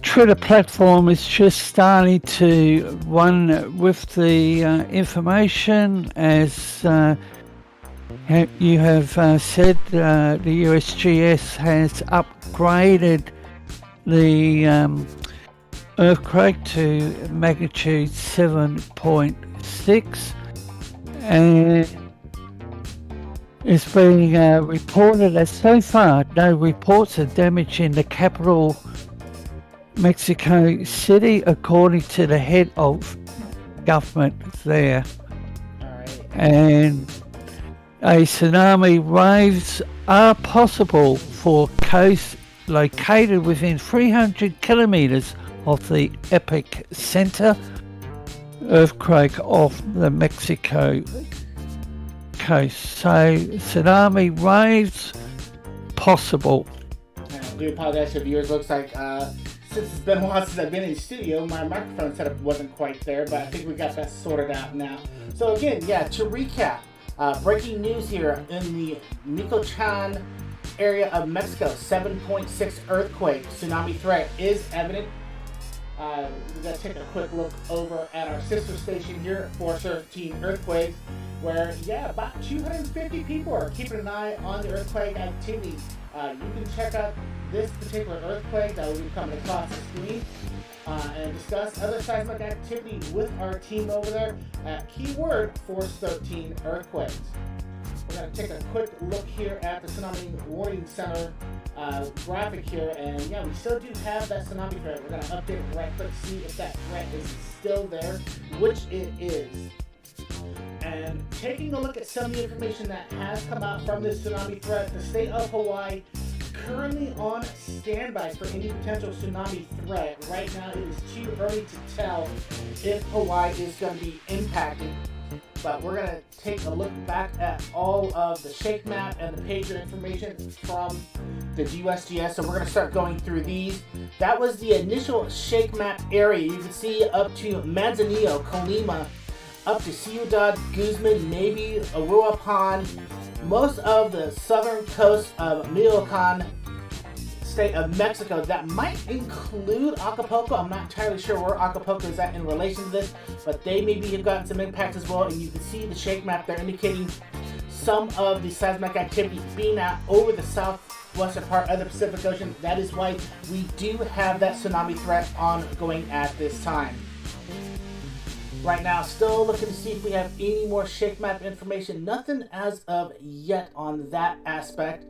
Twitter platform is just starting to run with the information, as you have said. The USGS has upgraded the earthquake to magnitude 7.6, and it's being reported that so far no reports of damage in the capital Mexico City, according to the head of government there. Alright. And a tsunami waves are possible for coasts located within 300 kilometers of the epicenter earthquake off the Mexico coast. So tsunami waves possible. I do apologize to viewers. Looks like since it's been a while since I've been in the studio, my microphone setup wasn't quite there, but I think we got that sorted out now. So again, yeah, to recap, breaking news here in the Michoacan area of Mexico, 7.6 earthquake, tsunami threat is evident. We're going to take a quick look over at our sister station here, 413 Earthquakes, where, yeah, about 250 people are keeping an eye on the earthquake activity. You can check out this particular earthquake that will be coming across the screen and discuss other seismic activity with our team over there at keyword 413 Earthquakes. We're going to take a quick look here at the Tsunami Warning Center graphic here, and yeah, we still do have that tsunami threat. We're going to update it right quick, see if that threat is still there, which it is. And taking a look at some of the information that has come out from this tsunami threat, the state of Hawaii currently on standby for any potential tsunami threat. Right now, it is too early to tell if Hawaii is going to be impacted. But we're going to take a look back at all of the shake map and the pager information from the USGS. So we're going to start going through these. That was the initial shake map area. You can see up to Manzanillo, Colima, up to Ciudad Guzman, maybe Uruapan, most of the southern coast of Michoacan state of Mexico. That might include Acapulco. I'm not entirely sure where Acapulco is at in relation to this, but they maybe have gotten some impact as well. And you can see the shake map there indicating some of the seismic activity being out over the southwestern part of the Pacific Ocean. That is why we do have that tsunami threat ongoing at this time. Right now, still looking to see if we have any more shake map information. Nothing as of yet on that aspect.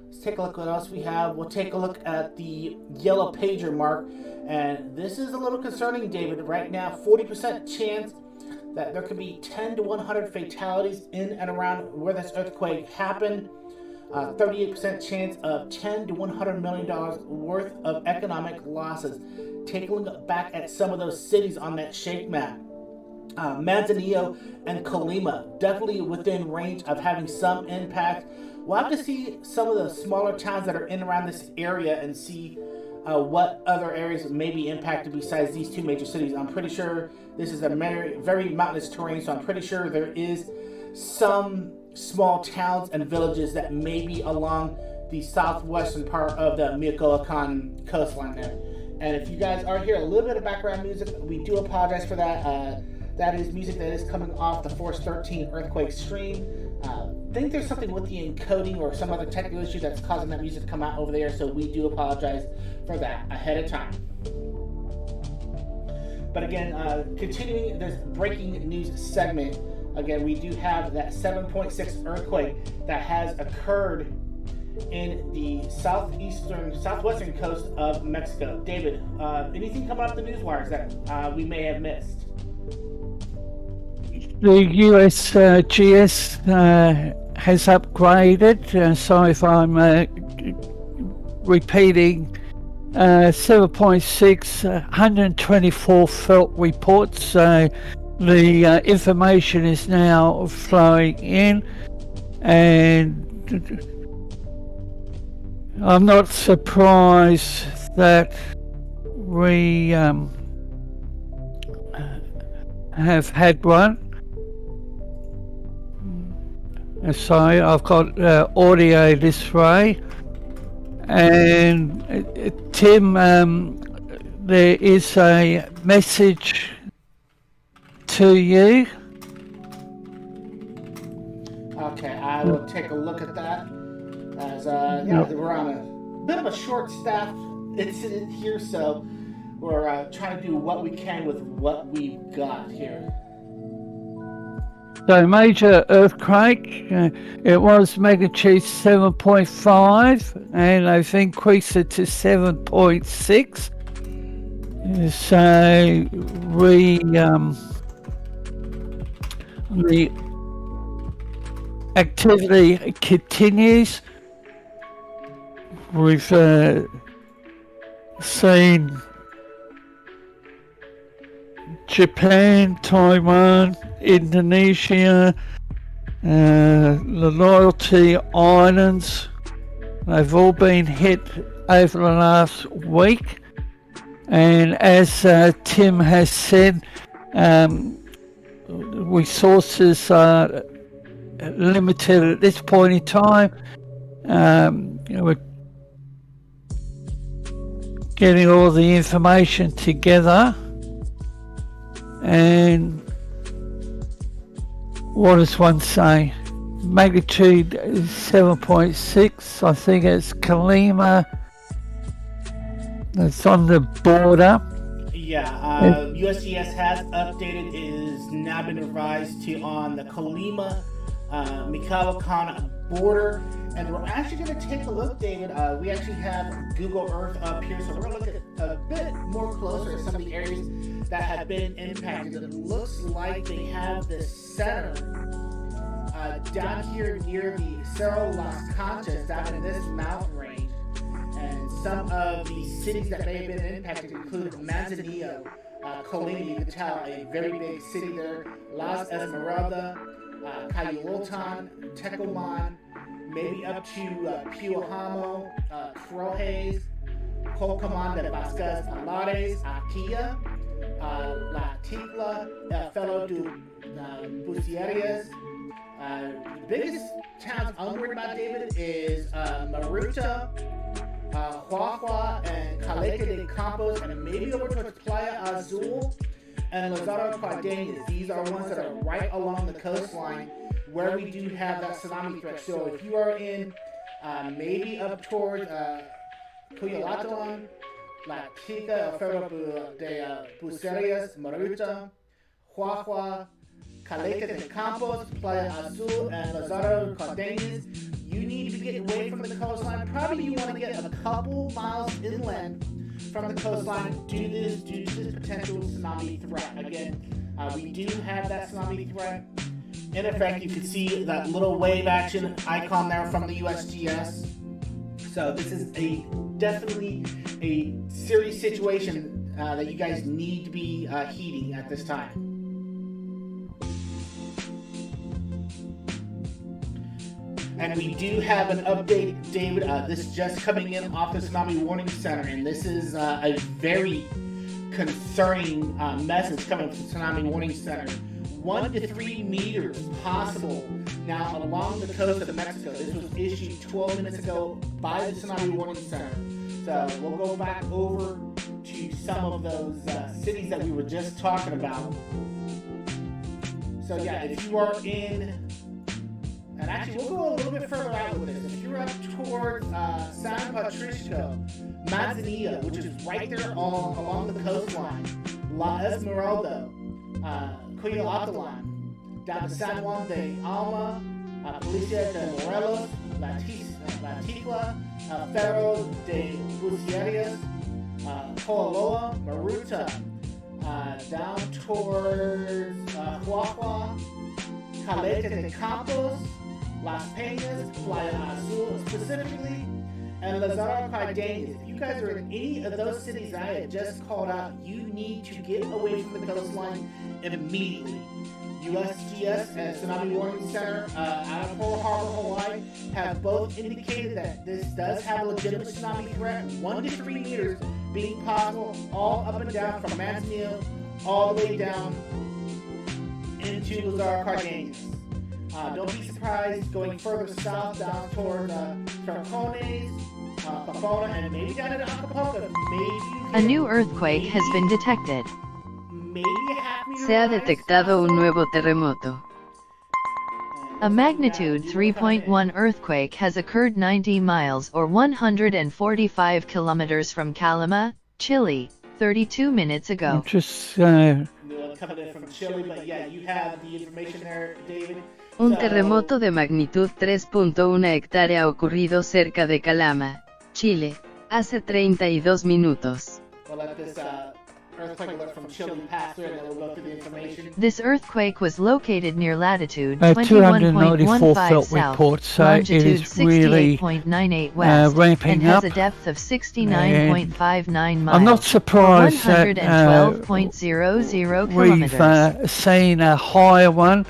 Let's take a look at what else we have. We'll take a look at the yellow pager mark. And this is a little concerning, David. Right now, 40% chance that there could be 10 to 100 fatalities in and around where this earthquake happened. 38% chance of $10 to $100 million worth of economic losses. Take a look back at some of those cities on that shake map. Manzanillo and Colima, definitely within range of having some impact. We'll have to see some of the smaller towns that are in around this area and see what other areas may be impacted besides these two major cities. I'm pretty sure this is a very mountainous terrain, so I'm pretty sure there is some small towns and villages that may be along the southwestern part of the Michoacan coastline there. And if you guys are hearing a little bit of background music, we do apologize for that. That is music that is coming off the Force 13 earthquake stream. I think there's something with the encoding or some other technical issue that's causing that music to come out over there, so we do apologize for that ahead of time. But again, continuing this breaking news segment, again, we do have that 7.6 earthquake that has occurred in the southwestern coast of Mexico. David, anything coming up the news wires that we may have missed? The USGS has upgraded, so if I'm repeating, 7.6, 124 felt reports, so the information is now flowing in, and I'm not surprised that we have had one. Sorry, I've got audio this way, And Tim, there is a message to you. Okay, I will take a look at that. As we're on a bit of a short staff incident here, so we're trying to do what we can with what we've got here. So major earthquake, it was magnitude 7.5 and they've increased it to 7.6. So the activity continues. We've seen Japan, Taiwan, Indonesia, the Loyalty Islands, they've all been hit over the last week. And as Tim has said, resources are limited at this point in time. We're getting all the information together. And what does one say? Magnitude 7.6. I think it's Colima. It's on the border. Yeah, USGS has updated. It has now been revised to on the Colima Michoacan border. And we're actually going to take a look, David. We actually have Google Earth up here, so we're going to look at a bit more closer at some of the areas that have been impacted. It looks like they have the center down here near the Cerro Las Conchas, down in this mountain range. And some of the cities that may have been impacted include Manzanillo, Colima, you can tell, a very big city there, Las Esmeraldas, Cayulotan, Tecoman, maybe up to Piojamo, Crojes, Colcaman de Vasquez, Alares, Aquila, La Ticla, El Felo de Bucerias. The biggest towns I'm worried about, David, is Maruta, Huahua, and Caleta de Campos, and maybe over towards Playa Azul and Lazaro Cardenas. These are ones that are right along the coastline where we do have that tsunami threat. So if you are in maybe up toward Cuyalatan, La Chica, El Ferro de Bucerias, Maruta, Huahua, Caleta de Campos, Playa Azul, and Lazaro Cardenas, you need to be getting away from the coastline. Probably you want to get a couple miles inland from the coastline due to this potential tsunami threat. Again, we do have that tsunami threat. In effect, you can see that little wave action icon there from the USGS. So this is definitely a serious situation that you guys need to be heeding at this time. And we do have an update, David. This is just coming in off the Tsunami Warning Center, and this is a very concerning message coming from the Tsunami Warning Center. 1 to 3 meters possible now along the coast of Mexico. This was issued 12 minutes ago by the Tsunami Warning Center. So we'll go back over to some of those cities that we were just talking about. So yeah, if you are in, and actually we'll go a little bit further out with this. If you're up towards San Patricio, Manzanillo, which is right there along the coastline, La Esmeralda, Cuyalatan, down to San Juan de Alma, Policia de Morelos, La Ticla, Ferro de Bucerias, Coaloa, Maruta, down towards Huahua, Caleta de Campos, Las Peñas, Playa Azul specifically, and Lazaro Cardenas. If you guys are in any of those cities that I had just called out, you need to get away from the coastline immediately. USGS and Tsunami Warning Center out of Pearl Harbor, Hawaii, have both indicated that this does have a legitimate tsunami threat, 1 to 3 meters being possible, all up and down from Manzanillo all the way down into Lazaro Cardenas. Don't be surprised going further south down toward Trancones, Pafona, and maybe down into Acapulco. A new earthquake has been detected. Maybe a half meter Se ha rise detectado un also. nuevo terremoto. A magnitude 3.1 earthquake has occurred 90 miles or 145 kilometers from Calama, Chile, 32 minutes ago. Just Coming in from Chile, but yeah, you have the information there, David. Un So, terremoto de magnitud 3.1 hectárea ha ocurrido cerca de Calama, Chile, hace 32 minutos. we'll let this earthquake alert from Chile pass through, and then we'll go through the information. This earthquake was located near latitude 294 21.15 felt south, reports, so it longitude is really 68.98 west, ramping and has up. a depth of 69.59 miles. I'm not surprised that 112.00 we've kilometers. seen a higher one.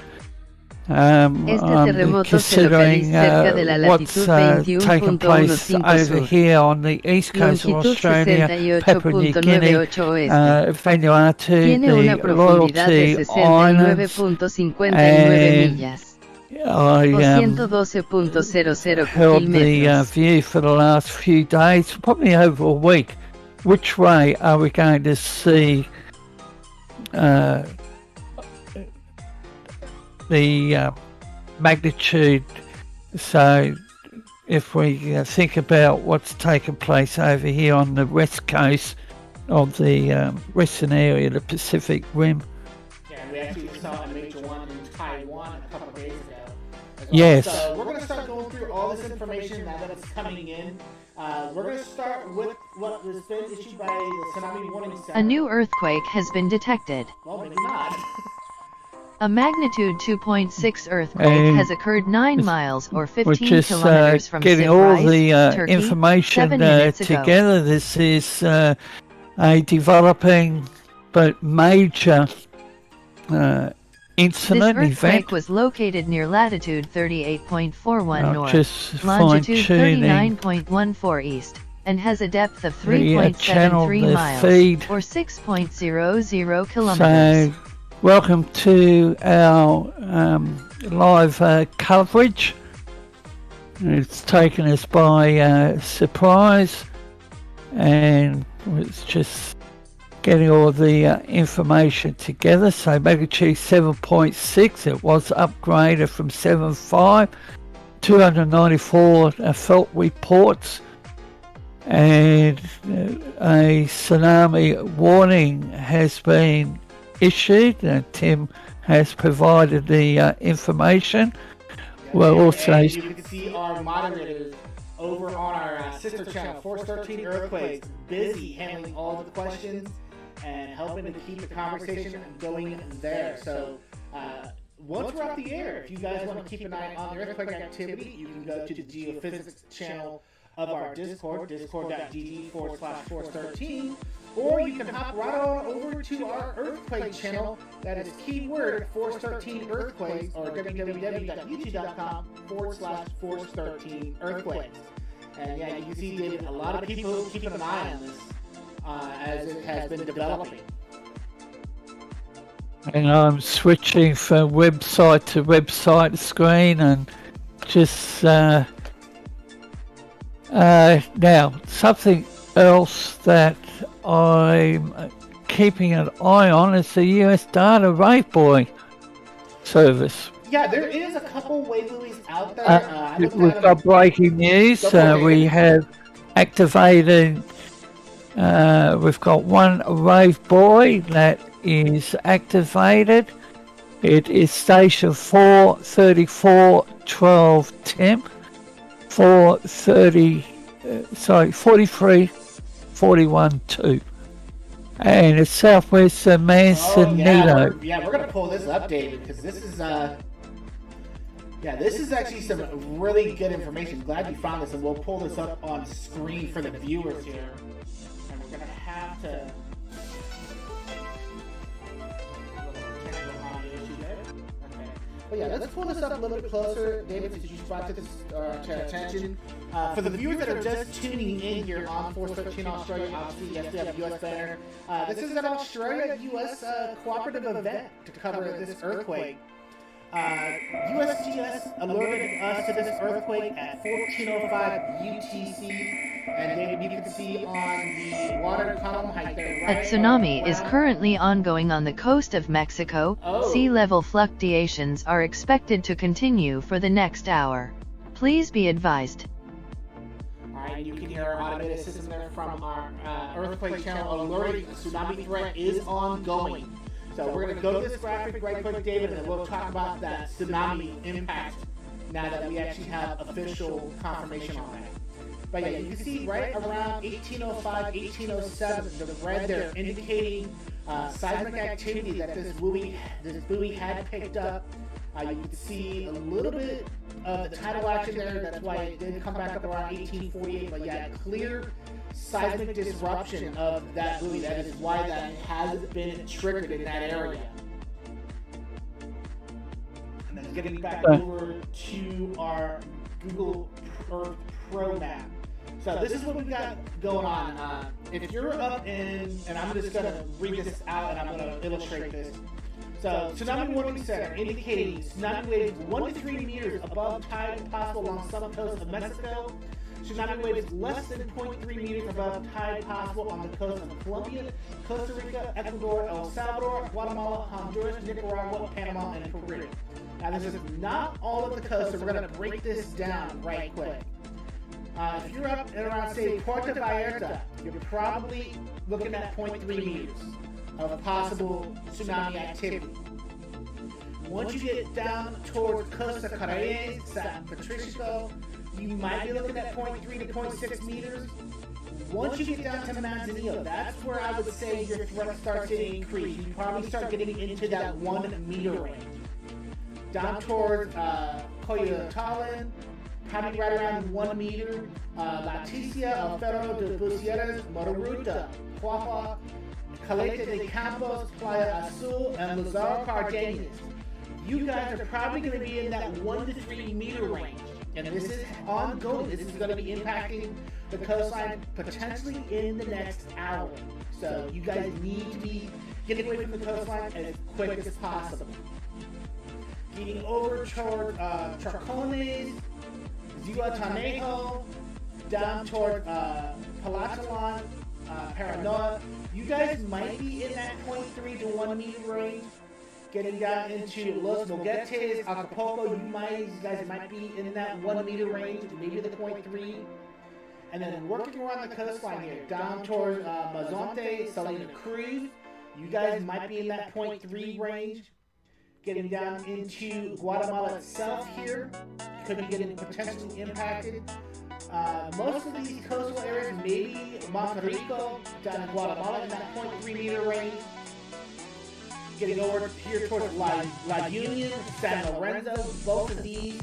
Este terremoto se Considering localiza cerca de la what's latitud taken place 21.15 over sur, here on the east coast of longitud Australia, Papua New Guinea, 68.98 oeste. Vanuatu, Tiene una the profundidad de Loyalty Islands, 69.59 and millas, I o 112.00 held the kilómetros. view for the last few days, probably over a week. Which way are we going to see the magnitude? So if we think about what's taken place over here on the west coast of the western area of the Pacific Rim. Yeah, we actually saw a major one in Taiwan a couple of days ago. as well. Yes. So we're going to start going through all this information now that it's coming in. We're going to start with what has been issued by the Tsunami Warning Center. A new earthquake has been detected. Well, maybe not. A magnitude 2.6 earthquake And has occurred 9 miles or We're 15 just kilometers from getting all Cyprus, the Turkey, information 7 minutes ago. together. This is a developing but major This incident, earthquake event. was located near latitude 38.41 I'm north, just longitude fine-tuning 39.14 east, and has a depth of the channel, 3.73 the miles, feed. or 6.00 kilometers. So, welcome to our live coverage. It's taken us by surprise, and it's just getting all the information together. So magnitude 7.6, it was upgraded from 7.5, 294 felt reports, and a tsunami warning has been issued. Tim has provided the information. Well, also, And you can see our moderators over on our sister channel, Force 13 Earthquakes, busy handling all the questions and helping to keep the conversation going there. So once we're off the air, if you guys want to keep an eye on the earthquake activity, you can go to the geophysics channel of our Discord, discord.gg/Force13, or you can hop right on over to our earthquake channel. That is keyword Force 13 Earthquakes, or www.youtube.com/Force 13 Earthquakes. And yeah, you can see, David, a lot of people keeping an eye on this as it has been developing. and I'm switching from website to website screen, and just now something else that I'm keeping an eye on is the US data rate boy service. Yeah, there is a couple wavebuoys out there. I looked We've at got them. breaking news. Go for it, We David. have activated. We've got one wave buoy that is activated. It is station 434 12 temp. 43 41 2. And it's southwest Manzanito. Yeah, we're gonna pull this up, David, because this is this is actually some really good information. Glad you found this, and we'll pull this up on screen for the viewers here. And we're gonna have to. But yeah, let's pull this up a little bit closer, David, since you brought this to our attention. For the viewers that are just tuning in here on Force 13 Australia, obviously, yes, we have a U.S. banner. This is an Australia-U.S. cooperative event to cover this earthquake. USGS alerted us to this earthquake at 14:05 UTC, and David, you can see on the water column height there, right? A tsunami is currently ongoing on the coast of Mexico. Sea level fluctuations are expected to continue for the next hour. Please be advised. Alright, you can hear our automated system there from our earthquake channel alerting the tsunami threat is ongoing. So we're going to go to this graphic right quick, David, and then we'll talk about that tsunami impact now that we actually have official confirmation on that. But yeah, you can see right around 1805, 1807, the red there indicating seismic activity that this buoy had picked up. You can see a little bit of the tidal action there. That's why it did come back up around 1848. But yeah, clear seismic disruption of that buoy. That is why that has been triggered in that area. And then getting back over to our Google Earth Pro map. So this is what we've got going on. If you're up in, and I'm just going to read this out and I'm going to illustrate this. So, Tsunami Warning Center indicating tsunami waves 1 to 3 meters above tide possible along some coast of Mexico. Tsunami waves less than 0.3 meters above tide possible on the coast of Colombia, Costa Rica, Ecuador, El Salvador, Guatemala, Honduras, Nicaragua, Panama, and Peru. Now, this is not all of the coast, so we're going to break this down right quick. If you're up and around, say, Puerto Vallarta, you're probably looking at 0.3 meters of possible tsunami activity. Once you get down towards Costa Rica, San Patricio, you might be looking at 0.3 to 0.6 meters. Once you get down to Manzanillo, that's where I would say your threat starts to increase. You probably start getting into that 1 meter range. Down towards Coyotalin, probably right around 1 meter. Leticia, Alfaro de Bucieres, Moruta, Cuaja, Caleta de Campos, Playa Azul, and Lazaro Cardenas. You guys are probably going to be in that 1 to 3 meter range. And this is ongoing. This is going to be impacting the coastline potentially in the next hour. So you guys need to be getting away from the coastline as quick as possible. Getting over toward Charcones, Zihuatanejo, down toward Palatelon, Paranoa. You guys might be in that 0.3 to 1 meter range. Getting down into Los Moguetes, Acapulco, you guys might be in that 1 meter range, maybe the 0.3. And then working around the coastline here, down towards Mazonte, Salina Cruz, you guys might be in that 0.3 range. Getting down into Guatemala itself here, could be getting potentially impacted. Most of these coastal areas, maybe Monterrico, down in Guatemala in that 0.3 meter range. Getting over here towards La Union, San Lorenzo, both of these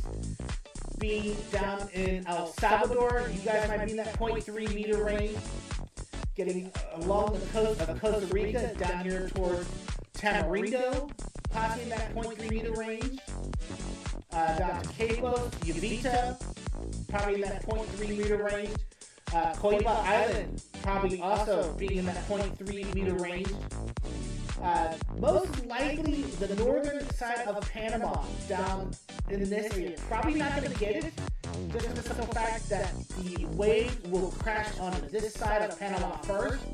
being down in El Salvador. You guys might be in that 0.3 meter range. Getting along the coast of Costa Rica, down here towards Tamarindo, possibly in that 0.3 meter range. Down to Cabos, Uvita, probably in that 0.3 meter range. Coiba Island, probably also being in that 0.3 meter range. Most likely the northern side of Panama down in this area. Probably not going to get it, just for the simple fact that the waves will crash on this side of Panama first.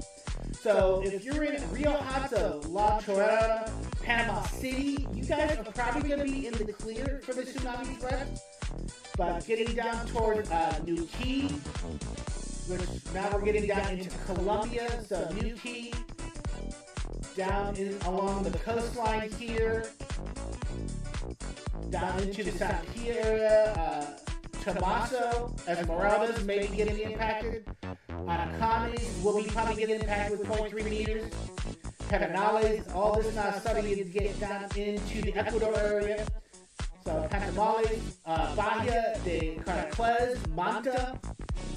So if you're in Rio Hato, La Chorrera, Panama City, you guys are probably going to be in the clear for the tsunami threat. But getting down towards New Key, which now we're getting down into Colombia, so New Key, down along the coastline here, down into the Santia area, Tomaso, Esmeraldas may be getting impacted. Anacanes will be probably getting impacted with 0.3 meters. Pedernales, all this now starting to get down into the Ecuador area. So Pantamales, Bahia de Caraquez, Manta,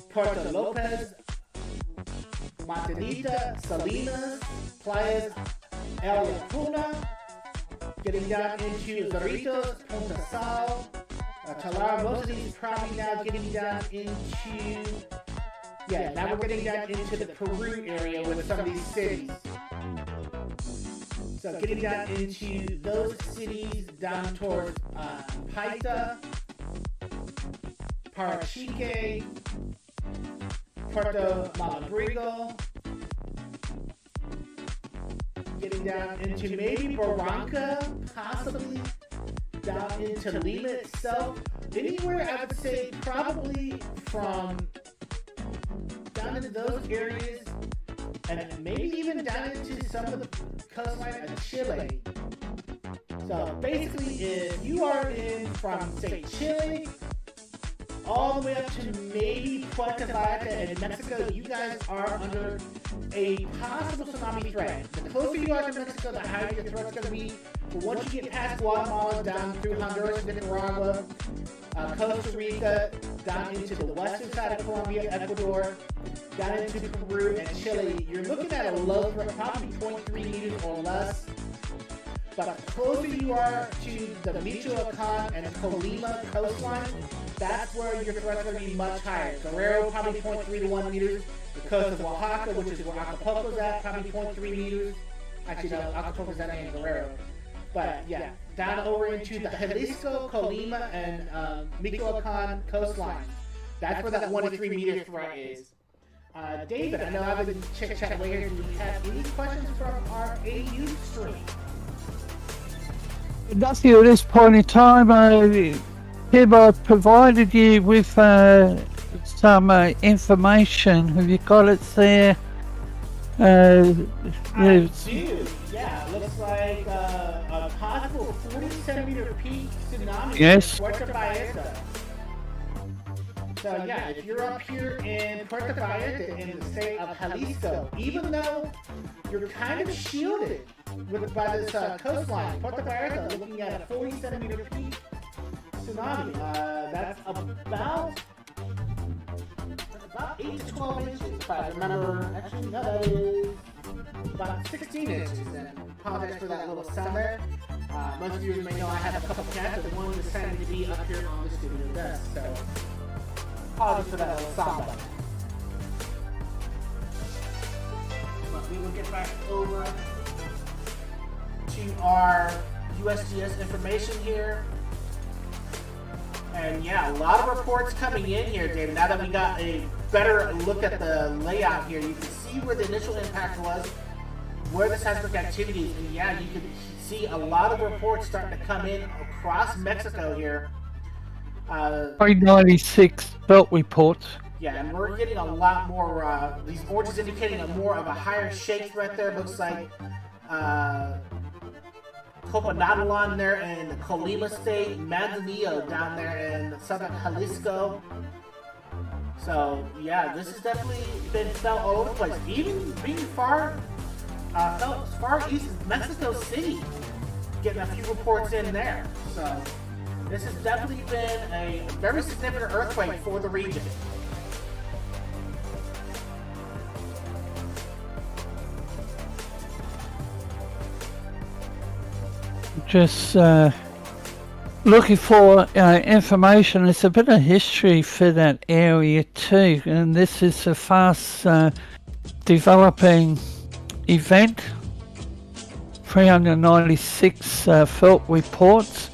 Puerto Lopez, Montanita, Salinas, Playas El Lacuna, getting down into Zorritos, Punta Sal, Talara. Most of these probably now getting down into, now we're getting down into the Peru area with some of these cities. So getting down into those cities down towards Paita, Parachique, Puerto Malabrigo, getting down into maybe Barranca, possibly down into Lima itself. Anywhere I would say probably from down into those areas and maybe even down into some of the coastline of Chile. So basically if you are in from say Chile all the way up to maybe Puerto Vallarta in Mexico, you guys are under a possible tsunami threat. The closer you are to Mexico, the higher your threat's going to be. But once you get past Guatemala, down through Honduras, Nicaragua, Costa Rica, down into the western side of Colombia, Ecuador, down into Peru and Chile, you're looking at a low threat, probably 0.3 meters or less. But the closer you are to the Michoacan and Colima coastline, that's where your threat's going to be much higher. Guerrero, probably 0.3 to 1 meters. The coast of Oaxaca, which is where Acapulco's at, probably 0.3 meters. Actually, no, Acapulco's at in Guerrero. But yeah, down over into the Jalisco, Colima, and Michoacan coastline. That's where that 1 to 3 meter threat is. David, I know I've been chit-chatting later. Do we have any questions from our AU stream? Nothing at this point in time. Tim, I've provided you with some information. Have you got it there? I do. Yeah, it looks like a possible 40-centimeter peak tsunami in Puerto Vallarta. So yeah, if you're up here in Puerto Vallarta in the state of Jalisco, even though you're kind of shielded by this coastline, Puerto Vallarta looking at a 40-centimeter peak tsunami. That's about 8 to 12 inches, if I remember. Actually, no, that is about 16 inches. And apologize for that little sound there. Most of you may know I have a couple cats, but one decided to be up here on the studio desk. So, apologies for that little sound bite. But we will get back over to our USGS information here. And yeah, a lot of reports coming in here, David. Now that we got a better look at the layout here, you can see where the initial impact was, where the seismic activity is, and yeah, you can see a lot of reports starting to come in across Mexico here. 396 belt reports. Yeah, and we're getting a lot more, these oranges indicating a more of a higher shake threat there. Looks like Copanadalan there in the Colima state, Manzanillo down there in southern Jalisco. So yeah, this has definitely been felt all over the place. Even being far east of Mexico City, getting a few reports in there. So this has definitely been a very significant earthquake for the region. Just looking for information. There's a bit of history for that area too, and this is a fast developing event. 396 felt reports,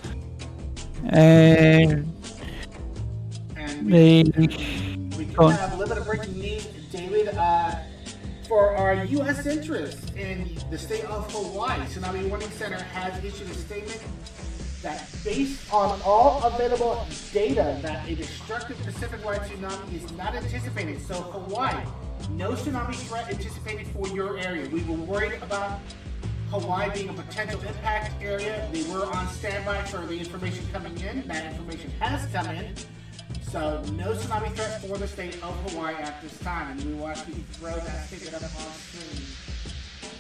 and we have a little bit of breaking news, David. For our U.S. interest in the state of Hawaii, Tsunami Warning Center has issued a statement that based on all available data that a destructive Pacific-wide tsunami is not anticipated. So Hawaii, no tsunami threat anticipated for your area. We were worried about Hawaii being a potential impact area. They were on standby for the information coming in. That information has come in. So no tsunami threat for the state of Hawaii at this time, and we will actually throw that ticket up on screen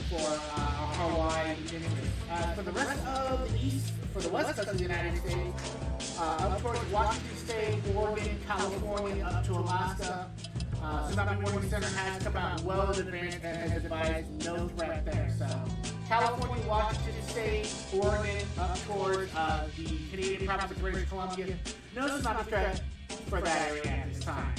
for our Hawaii interest. For the rest of the east, for the west coast of the United States, up towards Washington State, Oregon, California, up to Alaska, Tsunami Warning Center has come out well in advance and has advised no threat there. So California, Washington State, Oregon, up towards the Canadian province of British Columbia, no tsunami threat for that area at this time.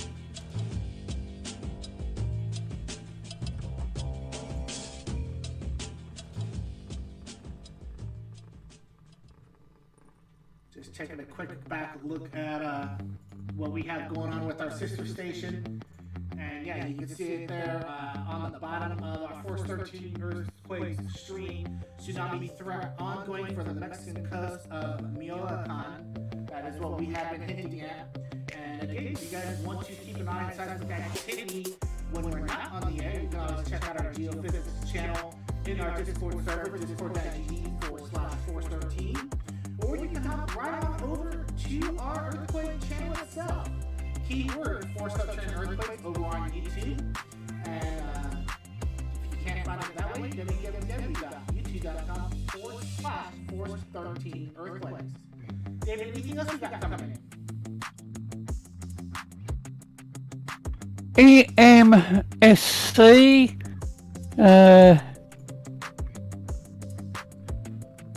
just taking a quick back look at what we have going on with our sister station. And yeah, you can see it there on the bottom of our Force 13 earthquake stream. Tsunami threat ongoing for the Mexican coast of Michoacan. That is what we have been hinting at. And again, if you guys want to keep an eye on seismic activity when we're not on the air, you can always check out our geophysics channel in our Discord server, discord.gg/Force13. Or you can hop right on over to our earthquake channel itself. Keyword Force 13 earthquake over on YouTube. And if you can't find it that way, www.youtube.com/Force13 earthquakes. David, anything else we got coming in? EMSC,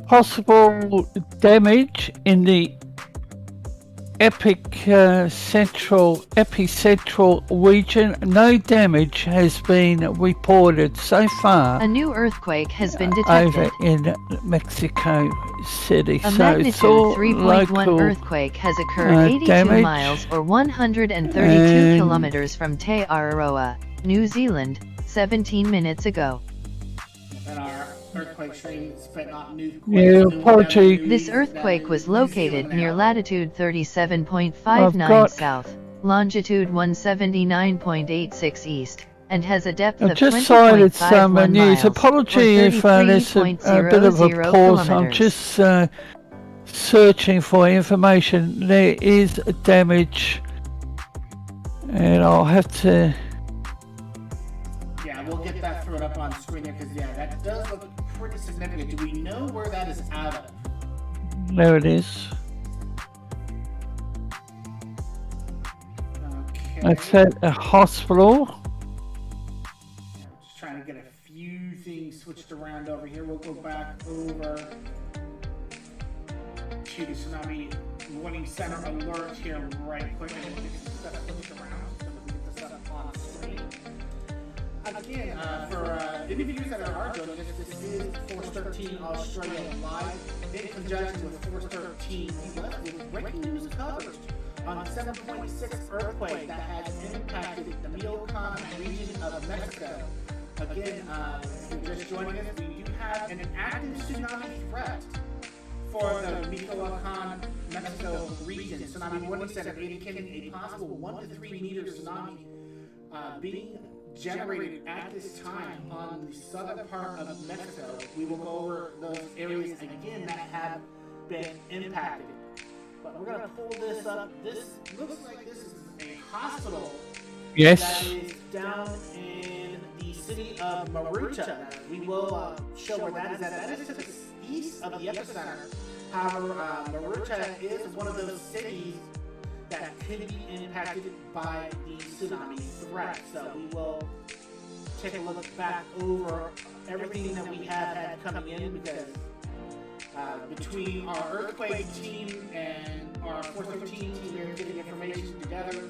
possible damage in the epicentral region. No damage has been reported so far. A new earthquake has been detected over in Mexico City. A so magnitude 3.1 earthquake has occurred 82 damage, miles or 132 kilometers from Aotearoa, New Zealand, 17 minutes ago. And our earthquake stream spent not new. This earthquake was located near latitude 37.59 south, longitude 179.86 east, and has a depth of 20.51 miles, news. Apology if there's a bit of a pause. I'm just searching for information. There is damage, and I'll have to. Yeah, we'll get that thrown up on screen there because that does look pretty significant. Do we know where that is out of? There it is. Okay. It's at a hospital. Yeah, I'm just trying to get a few things switched around over here. We'll go back over to the Tsunami Warning Center alert here right quick, and we'll get some stuff switched around so that we get this up on the screen. Again, for any viewers that are joining us, this is Force 13 Australia Live in conjunction with Force 13 US with breaking news coverage on the 7.6 earthquake that has impacted the Michoacan region of Mexico. Again, if you're just joining us, we do have an active tsunami threat for the Michoacan, Mexico region. Tsunami Warning Center indicating a possible 1 to 3 meter tsunami being generated at this time on the southern part of Mexico. We will go over those areas again that have been impacted. But we're going to pull this up. This looks like this is a hospital. Yes. That is down in the city of Maruta. We will show where that is at. That is to the east of the epicenter. However, Maruta is one of those cities that could be impacted by the tsunami threat. So we will take a look back over everything that we have had coming in, because between our earthquake team and our Force 13 team, we're getting information together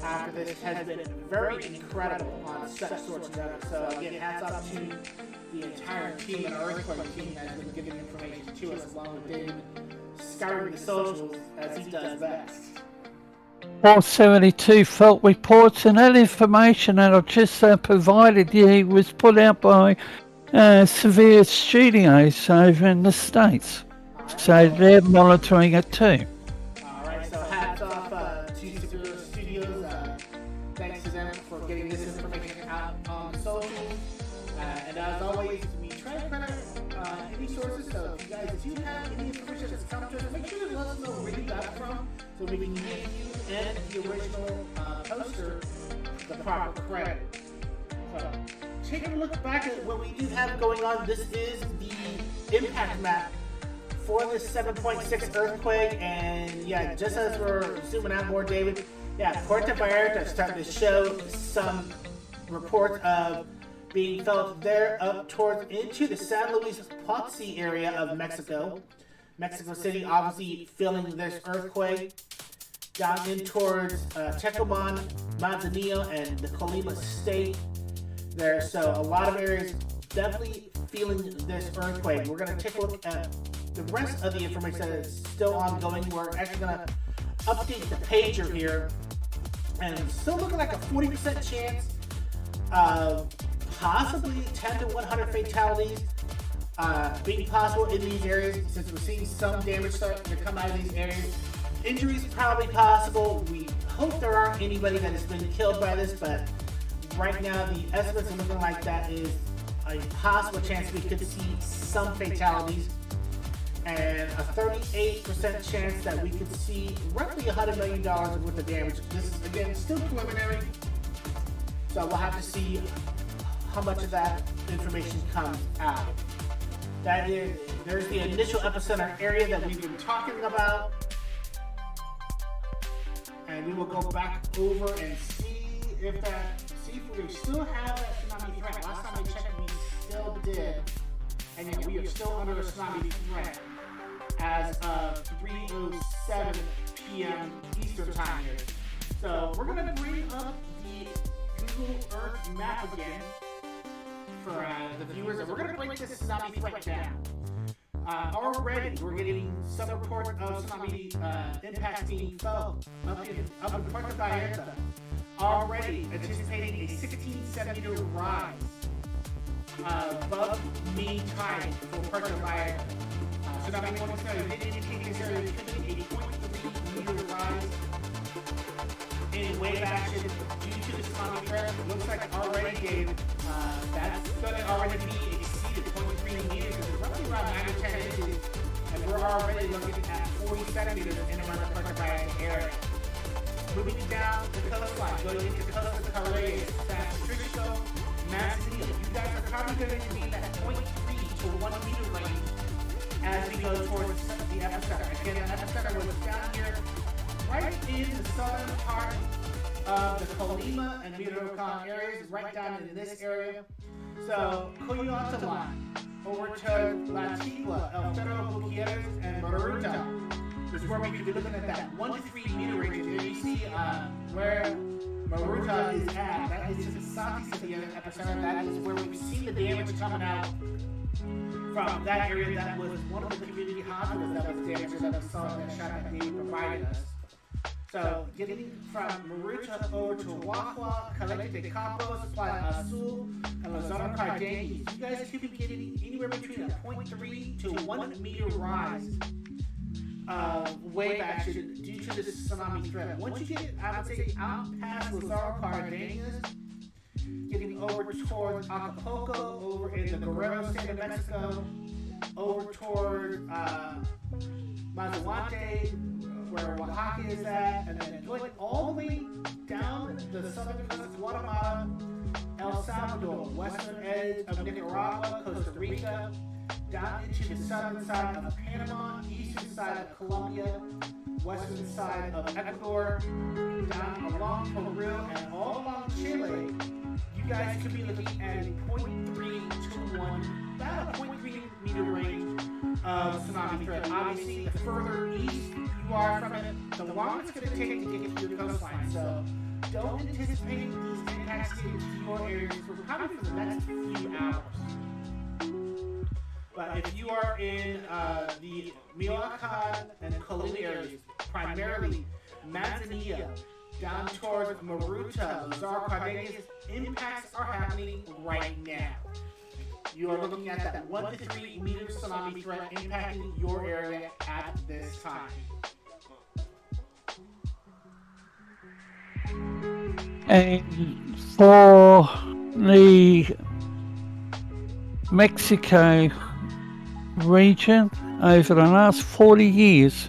after this has been very incredible on such sorts of levels. So again, hats off to the entire team and our earthquake team that has been giving information to us, along with David scouring the socials as he does best. 472 felt reports, and that information that I've just provided you was put out by Severe Studios over in the States. Right. So they're monitoring it too. Alright, so hats off to Severe Studios. Thanks to them for getting this information out on the socials. And as always, we try to credit any sources, so if you guys do have any information that's come to us, make sure to let us know where you got it from, so we can give you and the original poster the proper credit. So, taking a look back at what we do have going on, this is the impact map for this 7.6 earthquake, and yeah, just as we're zooming out more, David, yeah, Puerto Vallarta is starting to show some reports of being felt there up towards into the San Luis Potosí area of Mexico. Mexico City obviously feeling this earthquake. Down in towards Tecomán, Manzanillo, and the Colima state there. So a lot of areas definitely feeling this earthquake. We're going to take a look at the rest of the information that is still ongoing, we're actually going to update the pager here. And still looking like a 40% chance of possibly 10 to 100 fatalities being possible in these areas, since we're seeing some damage starting to come out of these areas. Injuries probably possible. We hope there aren't anybody that has been killed by this, but right now the estimates are looking like that is a possible chance we could see some fatalities, and a 38% chance that we could see roughly $100 million worth of damage. This is, again, still preliminary, so we'll have to see how much of that information comes out. There's the initial epicenter area that we've been talking about, and we will go back over and see if we still have that tsunami threat. Last time I checked, we still did, and yeah, we are still under a tsunami threat as of 3:07 p.m. Eastern time here. So we're going to bring up the Google Earth map again for the viewers, and we're going to break this tsunami threat down. Already, we're getting some reports of tsunami impacts being felt up in Puerto Vallarta. Already anticipating a 16 centimeter rise above mean tide for Puerto Vallarta. Tsunami warning study did indicate this area could be a 0.3 meter rise in wave action due to the tsunami threat. Looks like already, Dave, that's going to already be exceeded 0.3 meters. It's roughly around 9 or 10 inches, and we're already looking at 40 centimeters in around the Puerto Vallarta area. Moving down the coastline, going into Costa Rica, San Francisco, Manzanillo. You guys are probably going to be in that 0.3 to 1 meter range as we go towards the epicenter. Again, the epicenter was down here, right in the southern part of the Colima and Michoacan areas, right down in this area. So, Coyuantalan, over to La Tigua, El Cerro Gutierrez, and Maruta is where we could be looking at that 1 to 3 meter range. And you see where Maruta is at. That is to the southeast of the epicenter. That is where we've seen the damage coming out from that area. That was one of the community hospitals that was damaged that we saw in that shot that Dave provided us. So, getting from Maruta over to Huahua, Calete de Campos, Playa Azul, and Lozano Cardenas, you guys could be getting anywhere between a 0.3 to 1 meter rise wave action due to this tsunami threat. Once you get, I would say, out past Lozano Cardenas, getting over towards Acapulco, over in the Guerrero state of Mexico, over toward Mazahuate, where Oaxaca is at, and then going all the way down the southern coast of Guatemala, El Salvador, western edge of Nicaragua, Costa Rica, down into the southern side of Panama, eastern side of Colombia, western side of Ecuador, down along Peru, and all along Chile. You guys could be looking at a 0.3 to 1, about a 0.3 meter range of tsunami threat. Obviously, the further east you are from it, the longer it's going to take to get to your coastline. So don't anticipate these impacts getting to your areas for probably for the next few hours. But if you are in the Michoacan and Colima areas, primarily Manzanillo, down towards Maruta, Lozano Cardenas, impacts are happening right now. You are looking at that 1 to 3 meter tsunami threat impacting your area at this time. And for the Mexico region, over the last 40 years,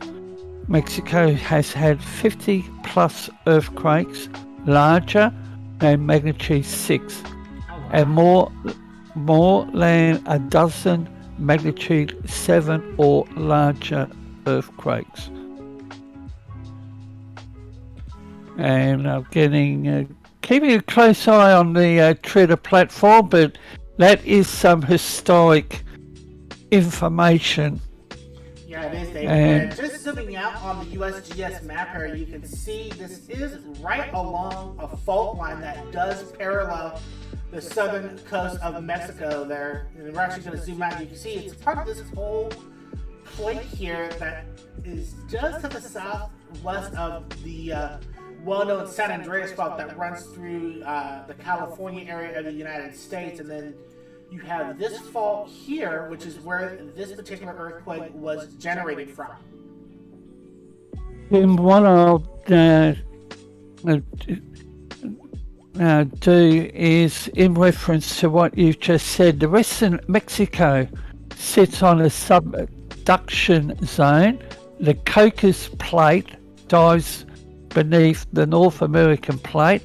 Mexico has had 50 plus earthquakes larger than magnitude 6 and more than a dozen magnitude 7 or larger earthquakes. And I'm keeping a close eye on the Twitter platform, but that is some historic information. Yeah, it is, David. And just zooming out on the USGS map here, you can see this is right along a fault line that does parallel the southern coast of Mexico there. And we're actually going to zoom out. You can see it's part of this whole plate here that is just to the southwest of the well-known San Andreas fault that runs through the California area of the United States, and then you have this fault here, which is where this particular earthquake was generated from. And what I'll do is, in reference to what you've just said, the western Mexico sits on a subduction zone. The Cocos plate dives beneath the North American plate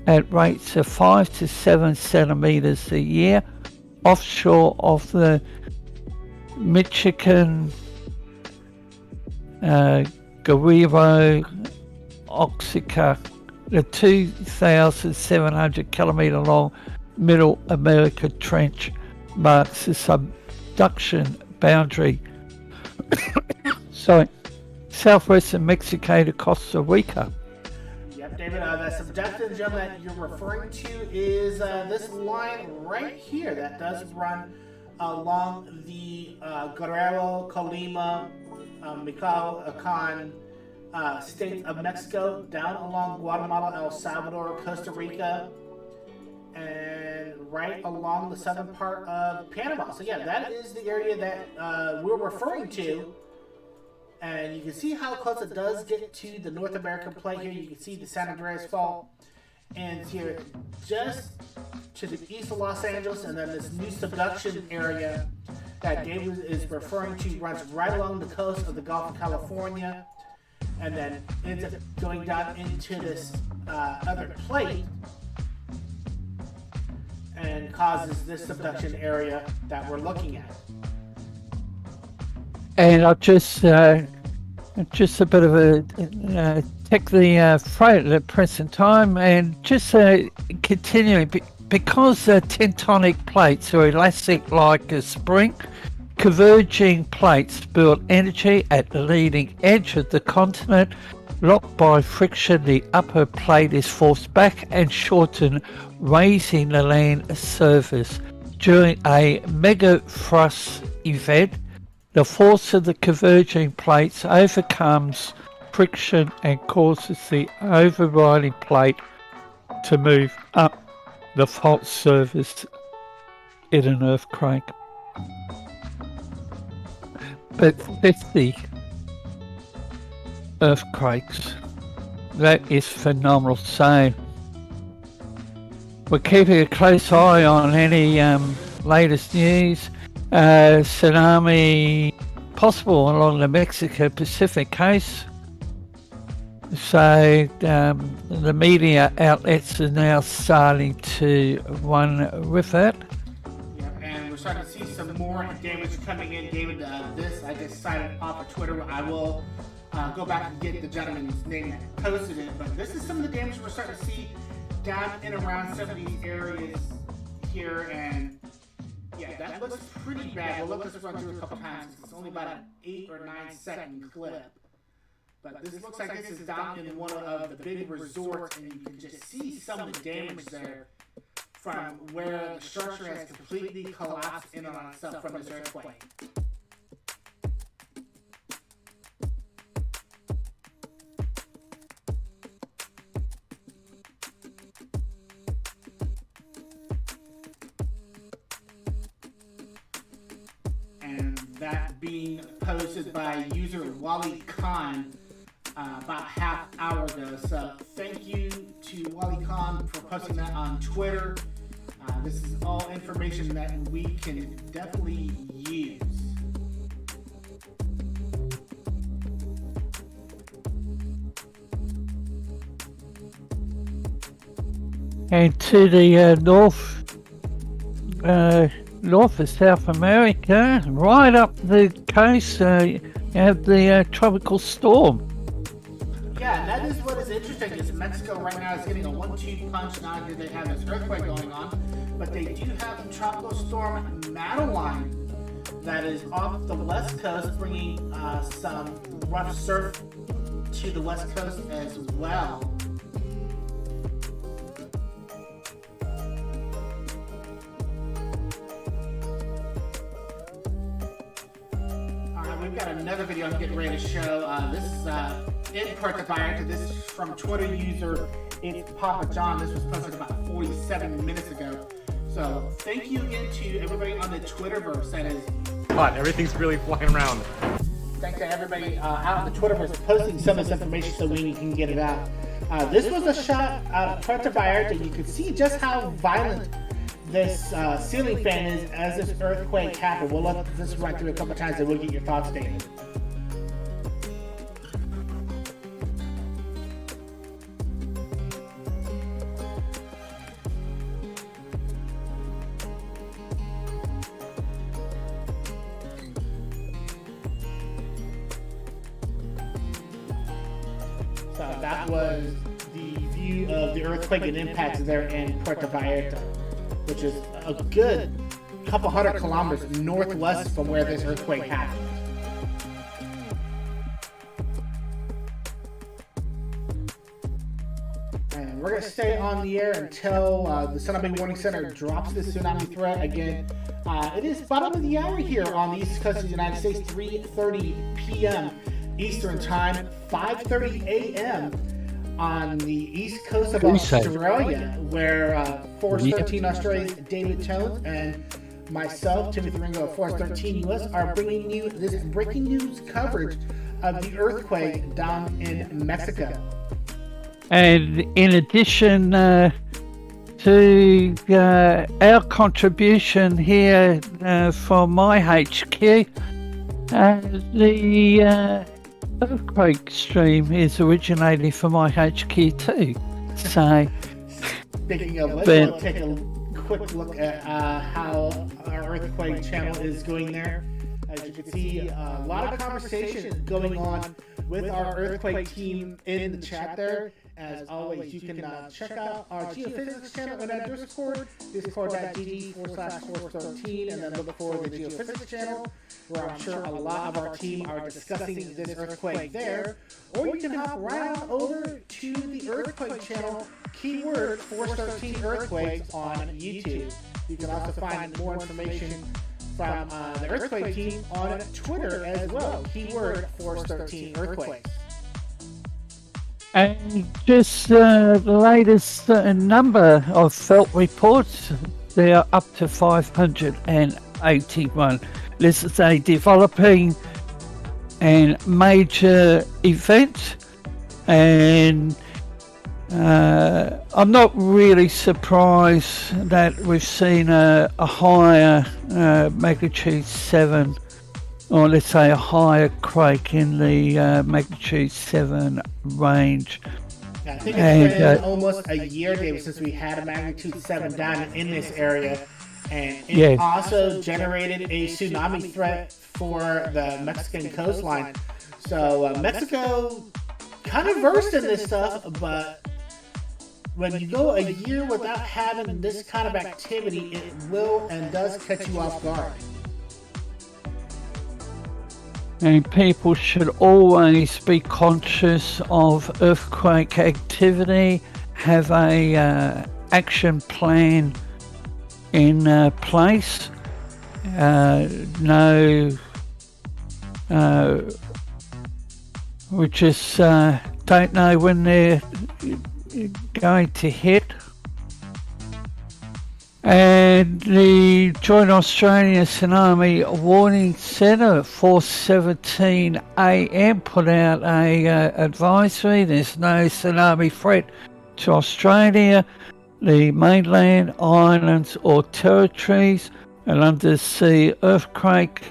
at rates of 5 to 7 centimeters a year offshore of the Michigan Guerrero Oaxaca. The 2,700 kilometer long Middle America Trench marks the subduction boundary. Southwestern Mexico to Costa Rica. Yep, David, the subduction zone that you're referring to is this line right here that does run along the Guerrero, Colima, Michoacan states of Mexico, down along Guatemala, El Salvador, Costa Rica, and right along the southern part of Panama. So yeah, that is the area that we're referring to. And you can see how close it does get to the North American plate here. You can see the San Andreas Fault. And here, just to the east of Los Angeles, and then this new subduction area that David is referring to runs right along the coast of the Gulf of California, and then ends up going down into this other plate and causes this subduction area that we're looking at. And I'll just a bit of a take the freight at the present time, and just continuing, because tectonic plates are elastic like a spring, converging plates build energy at the leading edge of the continent. Locked by friction, the upper plate is forced back and shortened, raising the land surface. During a mega thrust event, the force of the converging plates overcomes friction and causes the overriding plate to move up the fault surface in an earthquake. But 50 earthquakes, that is phenomenal. So we're keeping a close eye on any latest news. Tsunami possible along the Mexico Pacific coast. So the media outlets are now starting to run with it. Yeah, and we're starting to see some more damage coming in. David, this I just cited off of Twitter. I will go back and get the gentleman's name that posted it. But this is some of the damage we're starting to see down and around some of these areas here. And yeah, that looks pretty bad. We'll let this run through a couple times. It's only about an 8 or 9 second clip. But this looks like this is down in one of the big resorts, and you can just see some of the damage there from where the structure has completely collapsed in on itself from this earthquake. And that being posted by user Wally Khan about a half hour ago. So thank you to Wally Khan for posting that on Twitter. This is all information that we can definitely use. And to the north of South America, right up the coast, you have the tropical storm. Yeah, and that is what is interesting is Mexico right now is getting a 1-2 punch. Not only do they have this earthquake going on, but they do have the tropical storm Madeline that is off the west coast, bringing some rough surf to the west coast as well. We've another video I'm getting ready to show. This is in Puerto Vallarta. This is from Twitter user It's Papa John. This was posted about 47 minutes ago. So thank you again to everybody on the Twitterverse that is. But everything's really flying around. Thanks to everybody out in the Twitterverse posting some of this information so we can get it out. This was a shot out of Puerto Vallarta. You could see just how violent this ceiling fan is as this earthquake happened. We'll let this run through a couple times and we'll get your thoughts, David. So that was the view of the earthquake and impacts there in Puerto Vallarta, which is a good couple hundred kilometers northwest from where this earthquake happened. And we're going to stay on the air until the Tsunami Warning Center drops the tsunami threat again. It is bottom of the hour here on the east coast of the United States, 3:30 p.m. Eastern Time, 5:30 a.m. on the east coast of Australia, where Force 13 Australia's David Jones and myself, Timothy Ringo of Force 13 US, are bringing you this breaking news coverage of the earthquake down in Mexico. And in addition to our contribution here from my HQ, the earthquake stream is originating from my HQ too. So, speaking of, let's take a quick look at how our earthquake channel is going there. As you can see, a lot of conversations going on with our earthquake team in the chat there. As always, you can check out our geophysics channel in our Discord, discord.gg/force13, and then look for the geophysics channel, where I'm sure a lot of our team are discussing this earthquake there. Or you can hop right on over to the earthquake channel, keyword Force13 earthquakes on YouTube. You can also find more information from the earthquake team on Twitter as well, keyword Force13 earthquakes. And just the latest number of felt reports, they are up to 581. This is a developing and major event, and I'm not really surprised that we've seen a higher magnitude 7, or let's say a higher quake in the magnitude 7 range. Yeah, I think it's been almost a year, David, since we had a magnitude 7 down in this area. And it also generated a tsunami threat for the Mexican coastline. So Mexico kind of versed in this stuff, but when you go a year without having this kind of activity, it will and does catch you off guard. And people should always be conscious of earthquake activity, have a action plan in place. We just don't know when they're going to hit. And the Joint Australian Tsunami Warning Centre at 4:17 a.m. put out a advisory. There's no tsunami threat to Australia, the mainland, islands or territories. An undersea earthquake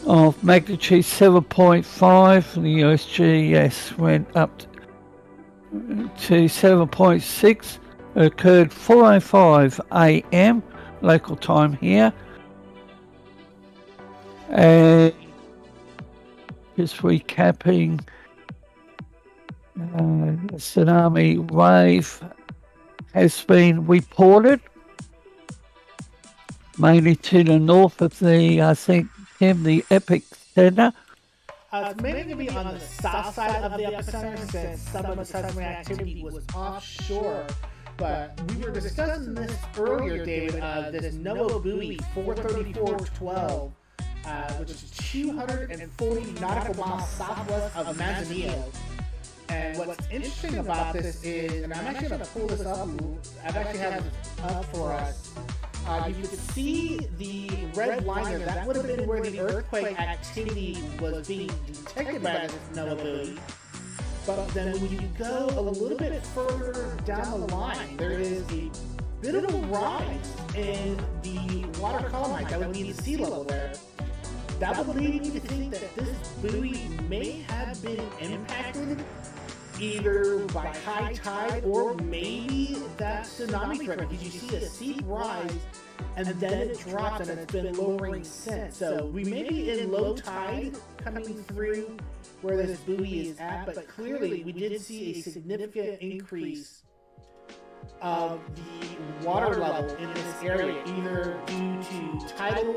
of magnitude 7.5, the USGS went up to 7.6. Occurred 4:05 a.m. local time here, and just recapping, the tsunami wave has been reported mainly to the north of the, I think, the epicenter. It's mainly going to be on the south side of the epicenter, since some of the seismic activity was offshore. But we were discussing this earlier, David, this NOAA buoy 43412 which is 240 nautical miles southwest of Manzanillo. And what's interesting about this is, and I'm actually going to pull this up. I've actually had this up for us. You can see the red line there. That would have been where the earthquake activity was being detected by this NOAA buoy. But then when you go a little bit further down the line, there is a bit of a rise in the water column height. That would be the sea level there. That would lead me to think that this buoy may have been impacted either by high tide or maybe that tsunami threat, because you see a steep rise and then it drops and it's been lowering since. So we may be in low tide coming through where this buoy is at, but clearly we did see a significant increase of the water level in this area, either due to tidal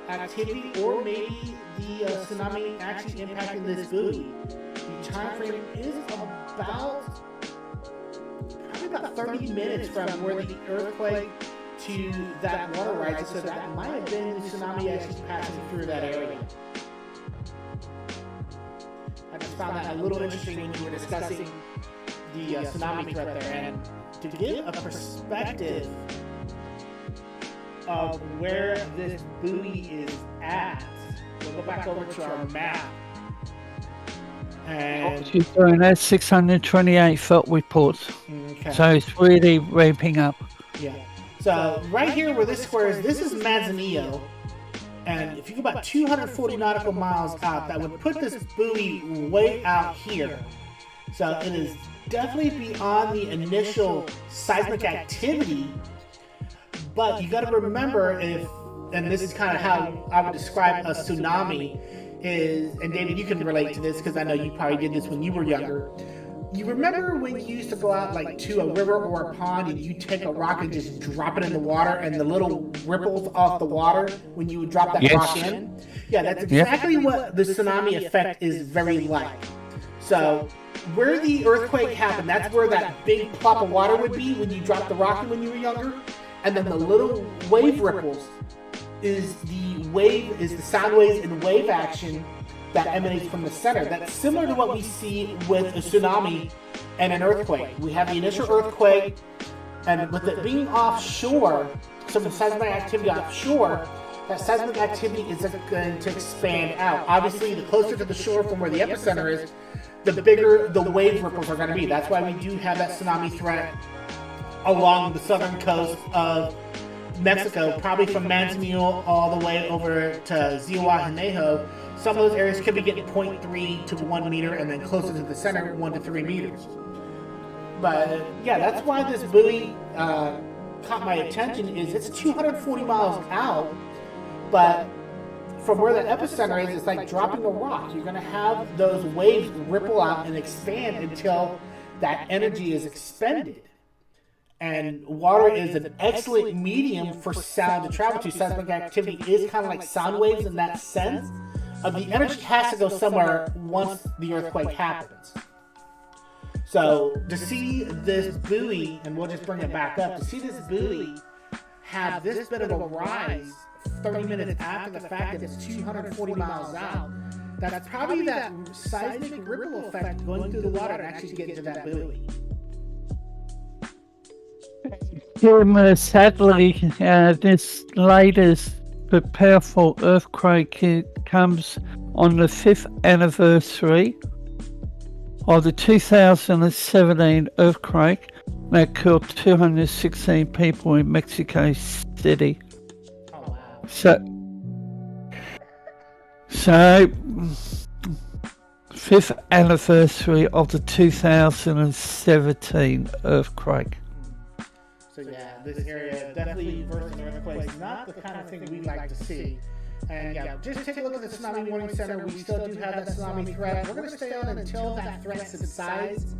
activity or maybe the tsunami actually impacting this buoy. The time frame is probably about 30 minutes from where the earthquake to that water rise, so that might have been the tsunami actually passing through that area. I just found that a little interesting when you were discussing the tsunami threat there, and to give a perspective of where this buoy is at, we'll go back over to our map. And She's doing that 628 foot report. okay. So it's really ramping up. Yeah. So right here where this square is, this is Manzanillo. And if you go about 240 nautical miles out, that would put this buoy way out here. So it is definitely beyond the initial seismic activity. But you got to remember, and this is kind of how I would describe a tsunami, is, and David, you can relate to this because I know you probably did this when you were younger. You remember when you used to go out like to a river or a pond and you take a rock and just drop it in the water and the little ripples off the water when you would drop that rock in? Yeah, that's exactly what the tsunami effect is very like. So where the earthquake happened, that's where that big plop of water would be when you dropped the rock in when you were younger. And then the little wave ripples is the sound waves and wave action that emanates from the center. That's similar to what we see with a tsunami and an earthquake. We have the initial earthquake, and with it being offshore, some of the seismic activity offshore, that seismic activity is going to expand out. Obviously, the closer to the shore from where the epicenter is, the bigger the wave ripples are going to be. That's why we do have that tsunami threat along the southern coast of Mexico, probably from Manzanillo all the way over to Zihuatanejo. Some of those areas could be getting 0.3 to 1 meter, and then closer to the center, 1 to 3 meters. But yeah, that's why this buoy caught my attention. Is it's 240 miles out, but from where the epicenter is, it's like dropping a rock. You're going to have those waves ripple out and expand until that energy is expended. And water is an excellent medium for sound to travel to. Seismic activity is kind of like sound waves in that sense. The energy has to go somewhere once the earthquake happens. So to see this buoy, and we'll just bring it back up, to see this buoy have this bit of a rise 30 minutes after the fact that it's 240 miles out, that's probably that seismic ripple effect going through the water to actually get to that buoy. Sadly, this latest but powerful earthquake comes on the 5th anniversary of the 2017 earthquake that killed 216 people in Mexico City. Oh, wow. So 5th anniversary of the 2017 earthquake. So yeah, this area definitely versus earthquakes, not the kind of thing we like to see. And yeah, just take a look at the Tsunami Warning Center. We still do have that tsunami threat. We're going to stay on until that threat subsides.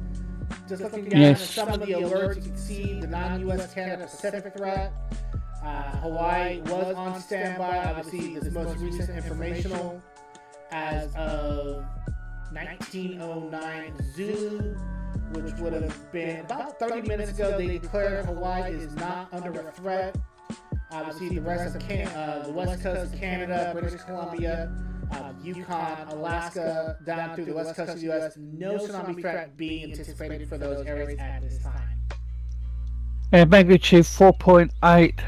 Just looking down at some of the alerts, you can see the non-US Canada Pacific threat. Hawaii was on standby. Obviously, this most recent informational as of 1909 Zulu, which would have been about 30 minutes ago. They declared Hawaii is not under a threat. Obviously, the rest of the west coast of Canada, British Columbia, Yukon, Alaska, down through the west coast of the U.S. No tsunami threat being anticipated for those areas at this time. And magnitude 4.8,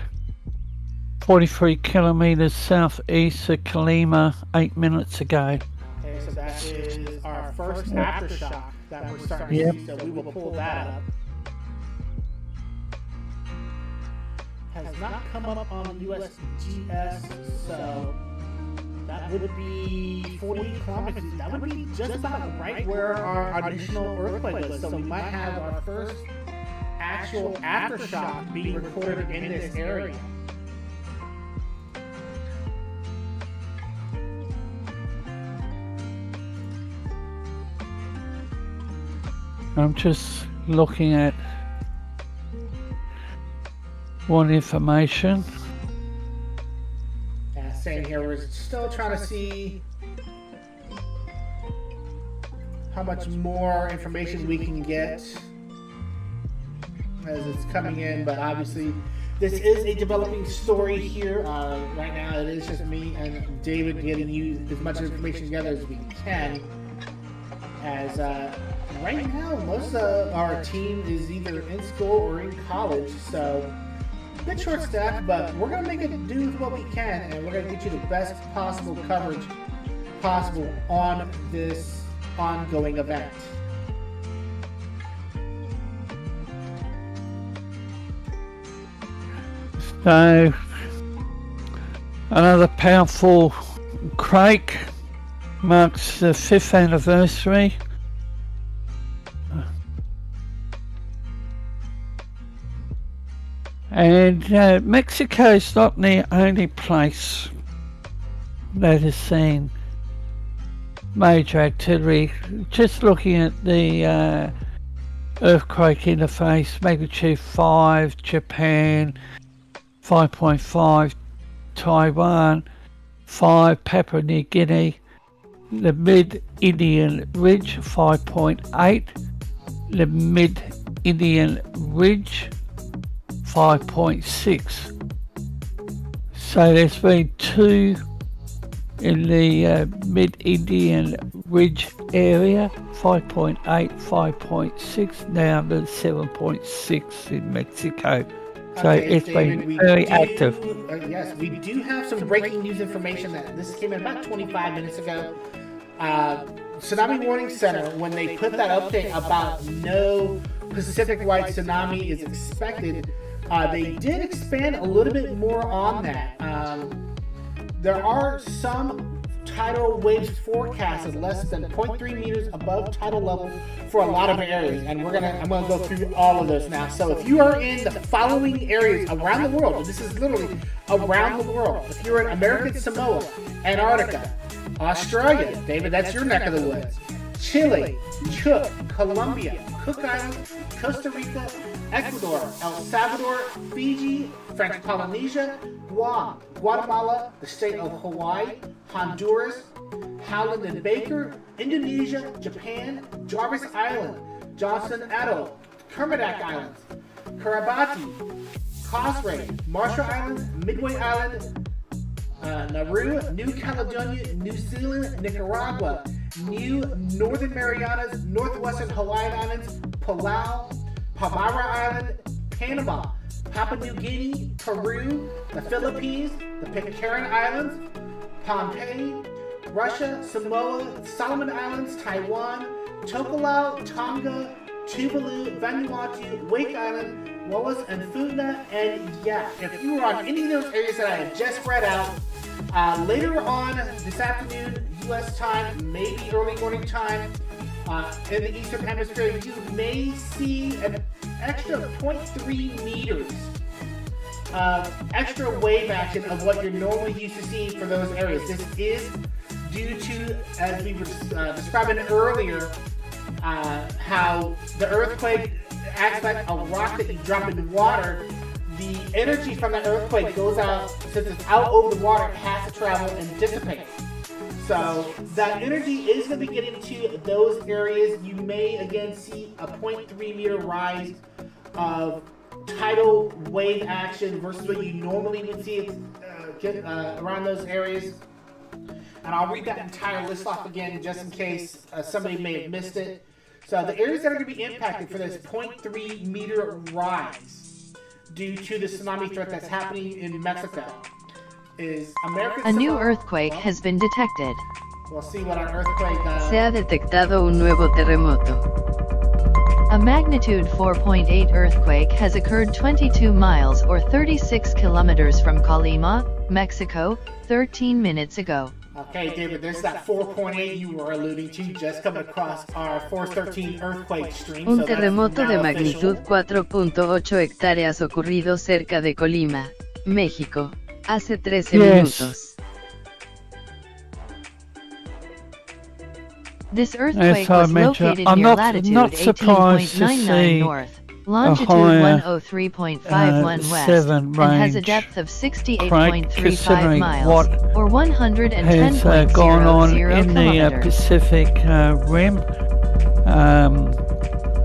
43 kilometers southeast of Colima 8 minutes ago. Okay, so that is our first aftershock that we're starting to see, so we will pull that up. Has not come up on USGS, so that would be 40 kilometers. That would be just about right where our initial earthquake was. So we might have our first actual aftershock being recorded in this area. I'm just looking at more information. Same here, we're still trying to see how much more information we can get as it's coming in, but obviously this is a developing story here. Right now it is just me and David getting you as much information together as we can, as right now most of our team is either in school or in college, so a bit short staffed, but we're going to make it do with what we can, and we're going to get you the best possible coverage possible on this ongoing event. So, another powerful quake marks the 5th anniversary. And Mexico is not the only place that has seen major activity. Just looking at the earthquake interface, magnitude 5, Japan, 5.5, Taiwan, 5, Papua New Guinea, the Mid-Indian Ridge, 5.8, the Mid-Indian Ridge, 5.6. So there's been 2 in the Mid-Indian Ridge area, 5.8, 5.6, now the 7.6 in Mexico. So Okay, it's David, been very active. Yes, we do have some breaking news information that this came in about 25 minutes ago. Tsunami Warning Center, when they put that update about no Pacific-wide tsunami is expected, they did expand a little bit more on that. There are some tidal waves forecasted less than 0.3 meters above tidal level for a lot of areas, and I'm gonna go through all of those now. So if you are in the following areas around the world, and this is literally around the world, if you're in American Samoa, Antarctica, Australia, David, that's your neck of the woods, Chile, Chuuk, Colombia, Cook Islands, Costa Rica, Ecuador, El Salvador, Fiji, French Polynesia, Guam, Guatemala, the state of Hawaii, Honduras, Howland and Baker, Indonesia, Japan, Jarvis Island, Johnson Atoll, Kermadec Islands, Kiribati, Cosray, Marshall Islands, Midway Island, Nauru, New Caledonia, New Zealand, Nicaragua, New Northern Marianas, Northwestern Hawaiian Islands, Palau, Palmyra Island, Panama, Papua New Guinea, Peru, the Philippines, the Pitcairn Islands, Pompeii, Russia, Samoa, Solomon Islands, Taiwan, Tokelau, Tonga, Tuvalu, Vanuatu, Wake Island, Wallis and Futuna, and yeah, if you are on any of those areas that I have just read out, later on this afternoon, U.S. time, maybe early morning time, in the Eastern Hemisphere, you may see an extra 0.3 meters extra wave action of what you're normally used to seeing for those areas. This is due to, as we were describing earlier, how the earthquake acts like a rock that you drop into water. The energy from that earthquake goes out, since it's out over the water, it has to travel and dissipate. So that energy is going to be getting to those areas. You may again see a 0.3 meter rise of tidal tidal wave action versus what you normally would see around those areas. And I'll read that entire list off again just in case somebody may have missed it. So the areas that are going to be impacted for this 0.3 meter rise due to the tsunami threat that's happening in Mexico is American A new Samoa. earthquake has been detected. We'll see what our earthquake Se ha detectado un nuevo terremoto. A magnitude 4.8 earthquake has occurred 22 miles or 36 kilometers from Colima, Mexico, 13 minutes ago. Okay, David, there's that 4.8 you were alluding to just coming across our Force 13 earthquake stream. Un so that's terremoto de now magnitud official. 4.8 hectáreas ocurrido cerca de Colima, México, hace 13 Yes. minutos. This earthquake I was mentioned, located I'm near not latitude surprised to 18.99 see north, longitude higher, 103.51 west, 7 and has a range depth of quake, 68.35 considering miles, what or has gone on 110.00 in the kilometers. Pacific Rim.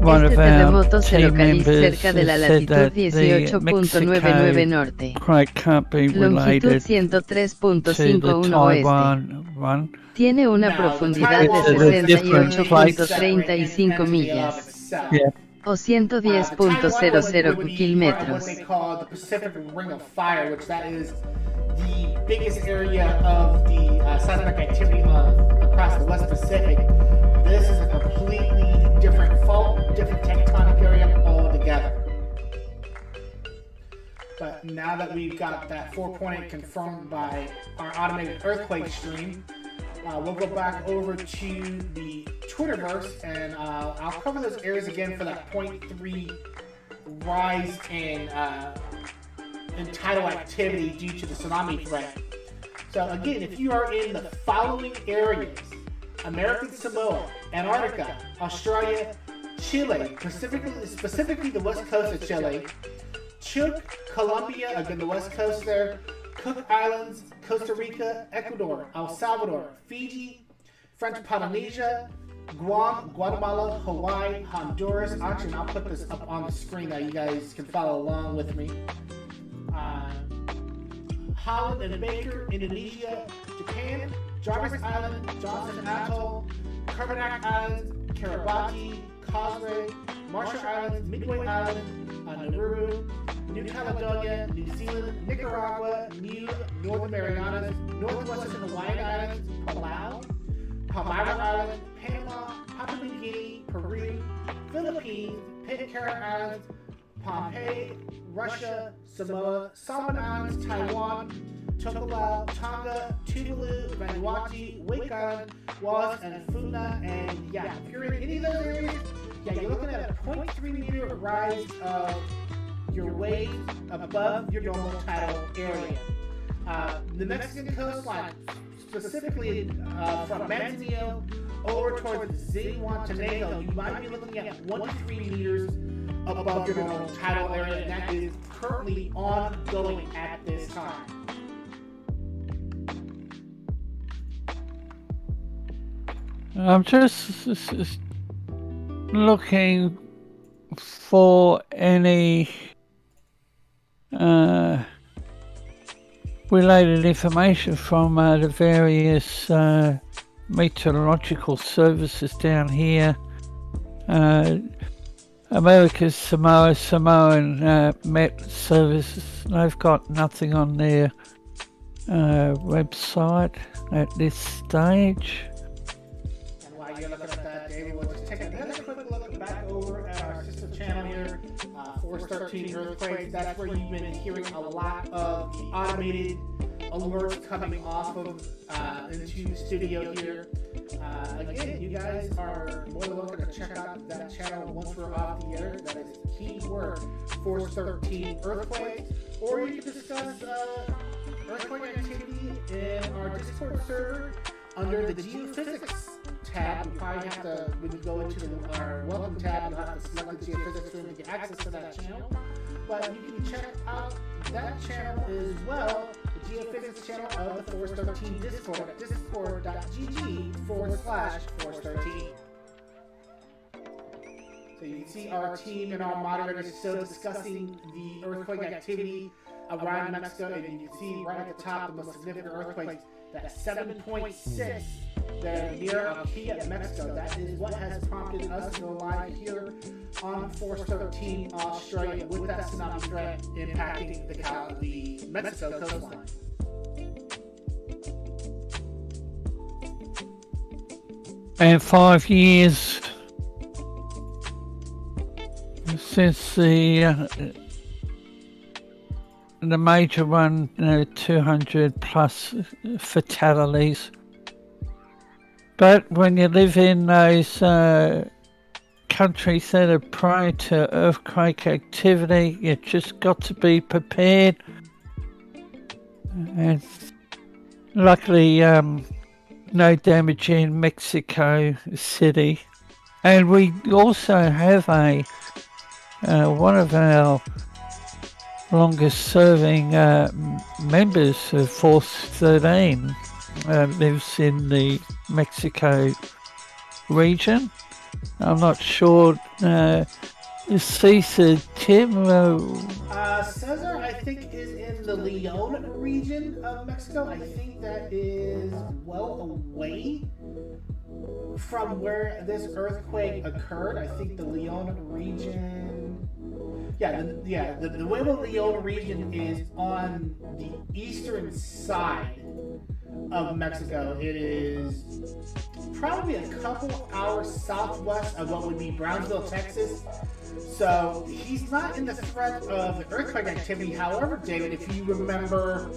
One Este of our terremoto se team localiza members cerca de la said latitud that the 18.99 Mexico norte, quake can't be longitud related to the 103.51 oeste. Taiwan one. Tiene una Now, profundidad de It's a different 68.35 millas, Yeah. o 110.00 What kilómetros. they call the Pacific Ring of Fire, which that is the biggest area of the seismic activity across the West Pacific. This is a completely different fault, different tectonic area altogether. But now that we've got that 4.8 confirmed by our automated earthquake stream, we'll go back over to the Twitterverse, and I'll cover those areas again for that 0.3 rise in tidal activity due to the tsunami threat. So again, if you are in the following areas: American Samoa, Antarctica, Australia, Chile, specifically the west coast of Chile, Colombia, again the west coast there, Cook Islands, Costa Rica, Ecuador, El Salvador, Fiji, French Polynesia, Guam, Guatemala, Hawaii, Honduras. Actually, I'll put this up on the screen now you guys can follow along with me. Holland and Baker, Indonesia, Japan, Jarvis Island, Johnson Atoll, Kermadec Islands, Kiribati, Causeway, Marshall Islands, Midway Island, Nauru, New Caledonia, New Zealand, Nicaragua, New Northern Marianas, Northwestern Hawaiian Islands, Palau, Palmyra Island, Panama, Papua New Guinea, Peru, Philippines, Pitcairn Islands, Pompeii, Russia, Samoa, Solomon Islands, Taiwan, Tokelau, Tonga, Tuvalu, Vanuatu, Wake Island, Wallis, and Funa. And yeah, if you're in any of those areas, yeah, you're looking at a 0.3 meter rise of your wave above your normal tidal area. The Mexican coastline, specifically from Manzanillo over towards Zihuatanejo, you might be looking at 1 to 3 meters above your normal tidal area, and that is currently ongoing at this time. I'm just looking for any related information from the various meteorological services down here. America's Samoan Met Services, they've got nothing on their website at this stage. And while you're looking at that, David, we'll just take another quick look back over at our sister channel here, Force 13 Earthquakes. That's where you've been hearing a lot of the automated alerts coming off of into the studio here. Again, you guys are more than welcome to check out that channel once we're off the air. That is the keyword Force 13 Earthquakes. Or you can discuss earthquake activity in our Discord server under the Geophysics tab. You probably have to, when you go into our Welcome tab, you'll have to select the Geophysics room to get access to that channel. But you can check out that channel as well, the Geophysics channel of the Force 13 Discord at discord.gg/Force 13. So You can see our team and our moderators still discussing the earthquake activity around Mexico, and you can see right at the top the most significant earthquake, that 7.6 there near Aquila, Mexico. That is what has prompted us to go live here on Force 13 Australia with that tsunami threat impacting the Mexico coastline. And 5 years since the major one, 200 plus fatalities. But when you live in those countries that are prone to earthquake activity, you just got to be prepared. And luckily, no damage in Mexico City. And we also have one of our longest serving members of Force 13 lives in the Mexico region. I'm not sure. Cesar, Tim? Cesar, I think, is in the Leon region of Mexico. I think that is well away from where this earthquake occurred. I think the Leon region... the Nuevo Leon region is on the eastern side of Mexico. It is probably a couple hours southwest of what would be Brownsville, Texas. So he's not in the threat of the earthquake activity. However, David, if you remember,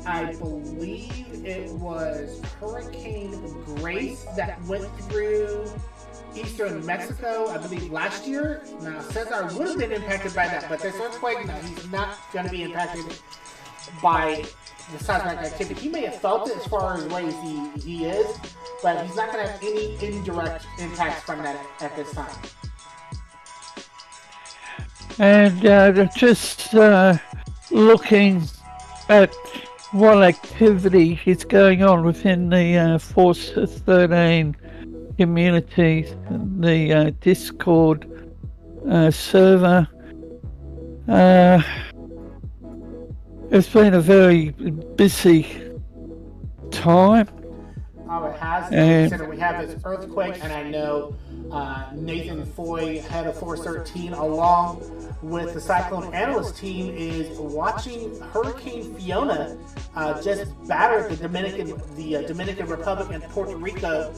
I believe it was Hurricane Grace that went through eastern Mexico, I believe, last year. Now, Cesar would have been impacted by that, but this earthquake, no, he's not going to be impacted by the seismic activity. He may have felt it as far as where he is, but he's not going to have any indirect impacts from that at this time. And just looking at what activity is going on within the Force 13 community, the Discord server. It's been a very busy time. Oh, it has. Consider we have this earthquake, and I know Nathan Foy, head of Force 13, along with the Cyclone Analyst team, is watching Hurricane Fiona just batter the Dominican Republic and Puerto Rico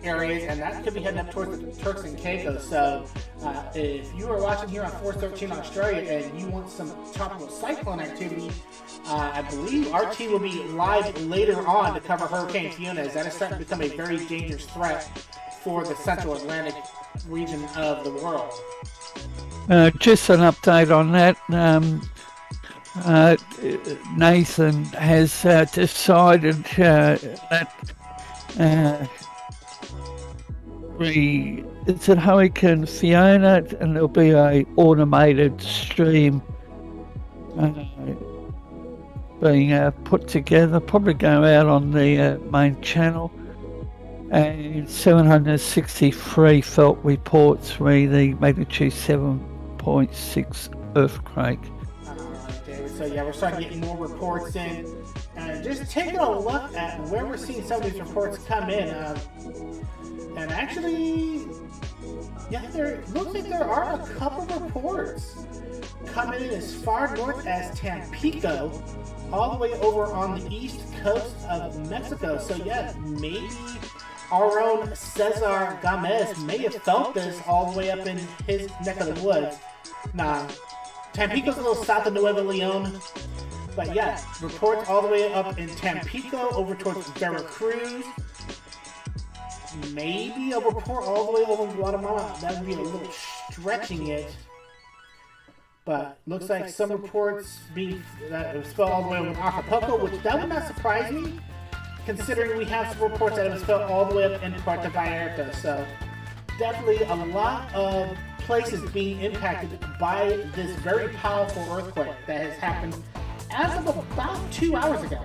areas, and that could be heading up towards the Turks and Caicos. So if you are watching here on Force 13 Australia and you want some tropical cyclone activity, I believe our team will be live later on to cover Hurricane Fiona, as that is starting to become a very dangerous threat for the Central Atlantic region of the world. Just an update on that. Nathan has decided that it's a Hurricane Fiona, and there'll be a automated stream being put together, probably go out on the main channel. And 763 felt reports re the magnitude 7.6 earthquake. Alright, David. So yeah, we're starting to get more reports in. And just taking a look at where we're seeing some of these reports come in. And actually, yeah, there looks like there are a couple reports coming in as far north as Tampico, all the way over on the east coast of Mexico. So yeah, maybe our own Cesar Gomez may have felt this all the way up in his neck of the woods. Nah, Tampico's a little south of Nuevo Leon, but yeah, reports all the way up in Tampico over towards Veracruz. Maybe a report all the way over Guatemala. That would be a little stretching it. But looks like some reports that it was felt all the way over Acapulco, which that would not surprise me, considering we have some reports that it was felt all the way up in Puerto Vallarta. So definitely a lot of places being impacted by this very powerful earthquake that has happened as of about 2 hours ago.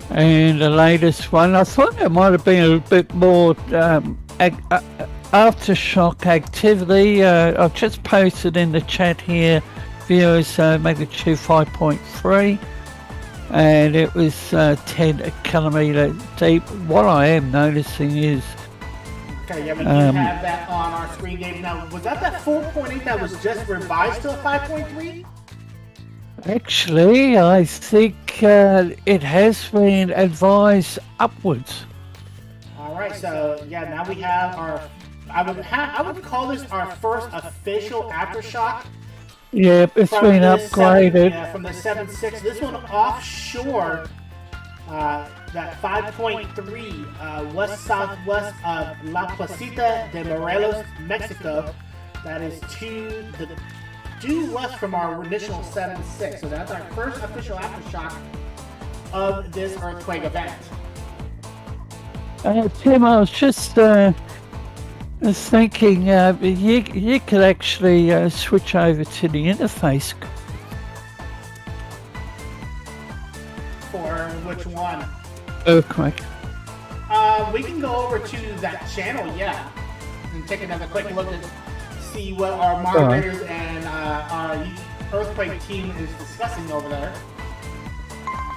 And the latest one, I thought there might have been a bit more aftershock activity. I've just posted in the chat here, viewers, magnitude 5.3, and it was 10 kilometre deep. What I am noticing is... Okay, yeah, we do have that on our screen, Dave. Now, was that 4.8 that was just revised to a 5.3? Actually, I think it has been advised upwards. All right, so yeah, now we have our... I would call this our first official aftershock. Yeah, it's been upgraded. From the 7.6. This one offshore, that 5.3 west-southwest of La Placita de Morelos, Mexico. That is due west from our initial 7.6. So that's our first official aftershock of this earthquake event. Tim, I was just thinking you could actually switch over to the interface. For which one? Earthquake. We can go over to that channel, yeah, and take another quick look and see what our moderators and our earthquake team is discussing over there.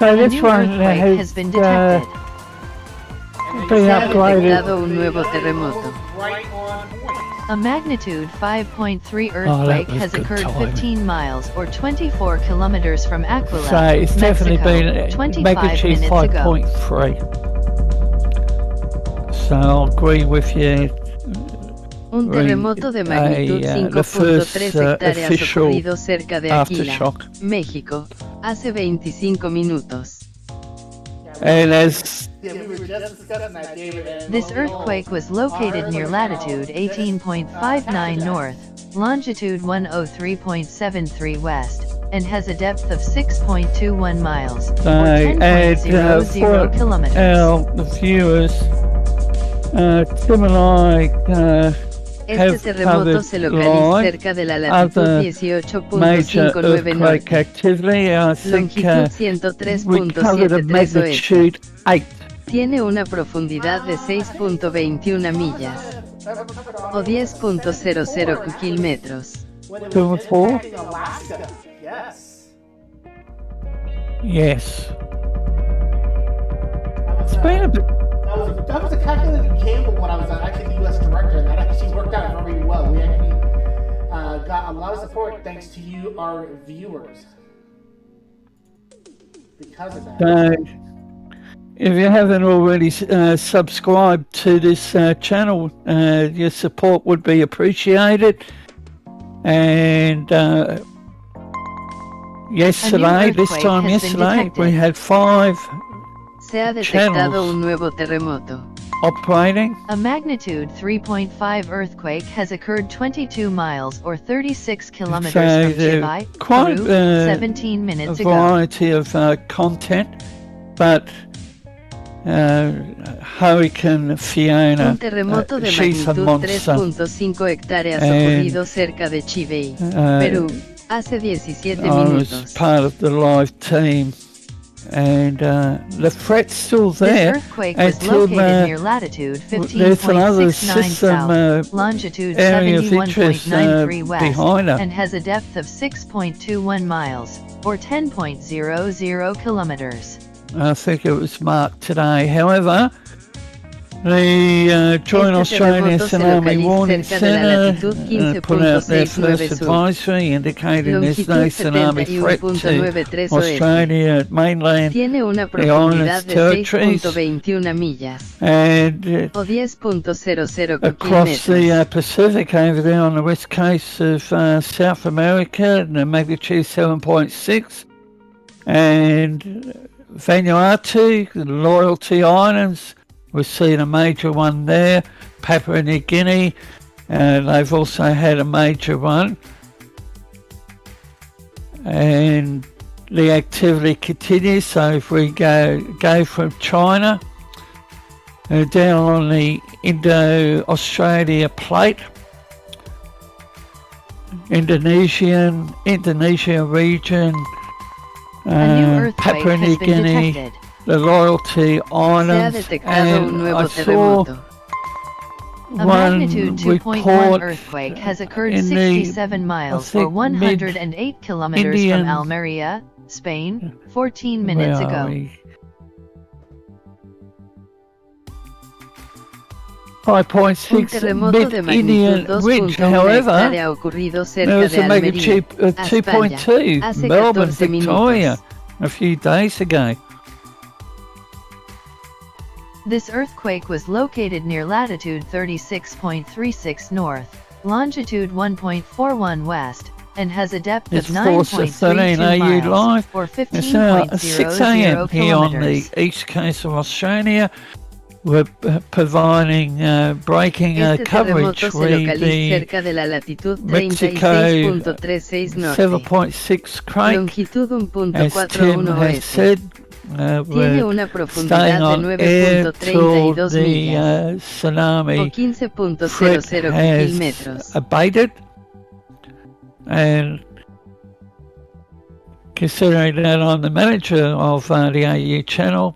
So this one has been detected. Been upgraded. Un nuevo terremoto. Right on point. A magnitude 5.3 earthquake has occurred 15 miles or 24 kilometers from Aquila, So it's definitely Mexico, been 25 magnitude minutes ago. 5.3. So I'll agree with you. Un terremoto de magnitud 5.3 hectáreas ocurrido cerca de Aquila, México, hace 25 minutos. And as Yeah, we were just discussing that, David. And This earthquake was located near latitude 18.59 north, longitude 103.73 west, and has a depth of 6.21 miles, or 10.00 kilometers. our viewers, Tim and I Este terremoto se localiza cerca de la latitud major 18.59 earthquake norte, activity. I think longitud we covered a 103.73 oeste. magnitude 8. Tiene una profundidad de 6.21 millas, o 10.00 kilómetros. Two four? Alaska. Yes. Yes. It's been a bit. That was a calculated gamble when I was actually the U.S. director, and that actually worked out very well. We actually got a lot of support thanks to you, our viewers, because of that. If you haven't already subscribed to this channel, your support would be appreciated. And yesterday, we had 5 Se ha detectado un nuevo terremoto. operating. A magnitude 3.5 earthquake has occurred 22 miles or 36 kilometers from Chivay, quite Peru, 17 minutes a ago. variety of content, but Hurricane Fiona, Un terremoto de she's a magnitud monster. 3.5 hectáreas ocurrido cerca de Chivay, Perú, hace 17 I was minutos. part of the live team, and the threat's still This there. earthquake was until, located near latitude there's another 15.69 system, south, longitude area of interest 71.93 west, behind her. and has a depth of 6.21 miles, or 10.00 kilometers. I think it was marked today. However, the Joint Australian Tsunami Warning Centre put out their first advisory indicating there's no tsunami threat to Australia, mainland, Tiene una the islands, profundidad de territories, 6.21 millas, and o 10.00 across the kilómetros. Pacific over there on the west coast of South America, the magnitude 7.6, and Vanuatu, the Loyalty Islands, we're seeing a major one there. Papua New Guinea, they've also had a major one. And the activity continues, so if we go from China, down on the Indo-Australia plate, Indonesia region, A new earthquake Papua New has been Guinea, detected. the Loyalty Se ha Islands, detectado un and nuevo I saw terremoto. A magnitude 2.1 earthquake has occurred 67 miles or 108 kilometers from Almeria, Spain, 14 minutes ago. 5.6 mid-Indian ridge, however, there was a magnitude of 2.2, Melbourne, Victoria, a few days ago. This earthquake was located near latitude 36.36 north, longitude 1.41 west, and has a depth of 9.32 miles, or 15.00 6 a.m. here on the east coast of Australia. We're providing breaking coverage with the Mexico 7.6 quake. As Tim has said, we're staying on air till the tsunami threat has abated. And considering that I'm the manager of the AU channel,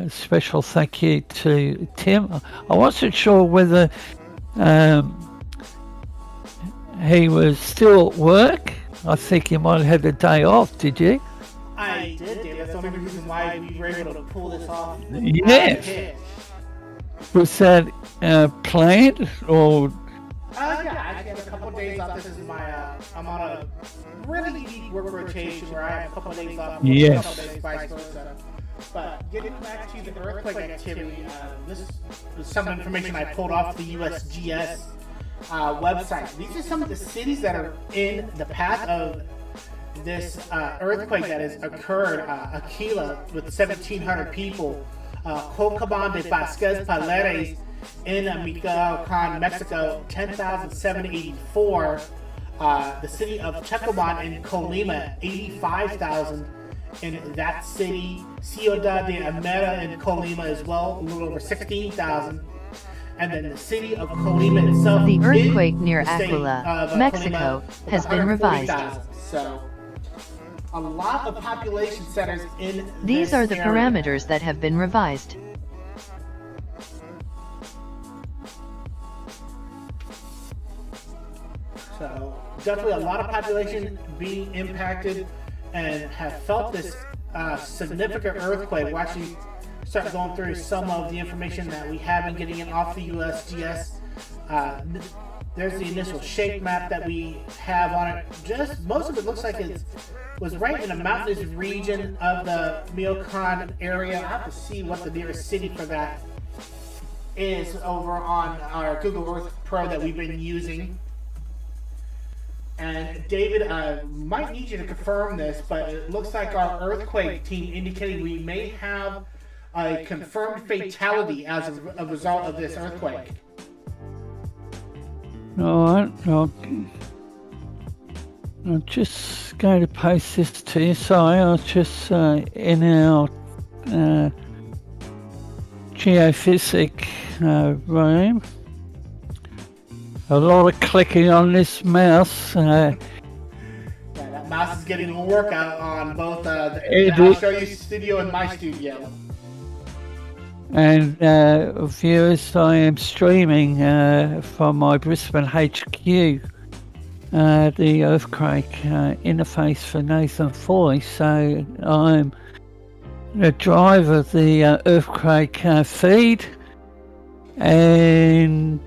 special thank you to Tim. I wasn't sure whether he was still at work. I think he might have had a day off, did you? I did, Dave. That's the only reason why we were able to pull this off. Yes. Was that planned or? Yeah, I actually have a couple of days off. This is my, I'm on a really unique work rotation where I have a couple of days off. Yes. A couple of days, vice versa. But getting back to the earthquake activity, this is some information I pulled off the USGS website. These are some of the cities that are in the path of this earthquake that has occurred. Aquila with 1,700 people, Cochabamba de Vasquez Paredes in Michoacan, Mexico, 10,784. The city of Tecomán in Colima, 85,000 in that city. Ciudad de Amera in Colima as well, a little over 16,000. And then the city of Colima itself. The earthquake near Aquila, Mexico, has been revised. So, a lot of population centers in These are the parameters that have been revised. So, definitely a lot of population being impacted and have felt this significant earthquake. We'll actually start going through some of the information that we have been getting off the USGS. There's the initial shape map that we have on it. Just most of it looks like it was right in a mountainous region of the Michoacan area. I have to see what the nearest city for that is over on our Google Earth Pro that we've been using. And David, I might need you to confirm this, but it looks like our earthquake team indicating we may have a confirmed fatality as a result of this earthquake. Alright, I'm just going to post this to you. Sorry, I was just in our geophysics room. A lot of clicking on this mouse. Yeah, that mouse is getting a workout on both the I'll show you studio and my studio. And viewers, I am streaming from my Brisbane HQ, the earthquake interface for Nathan Foy. So I'm the driver of the earthquake feed, and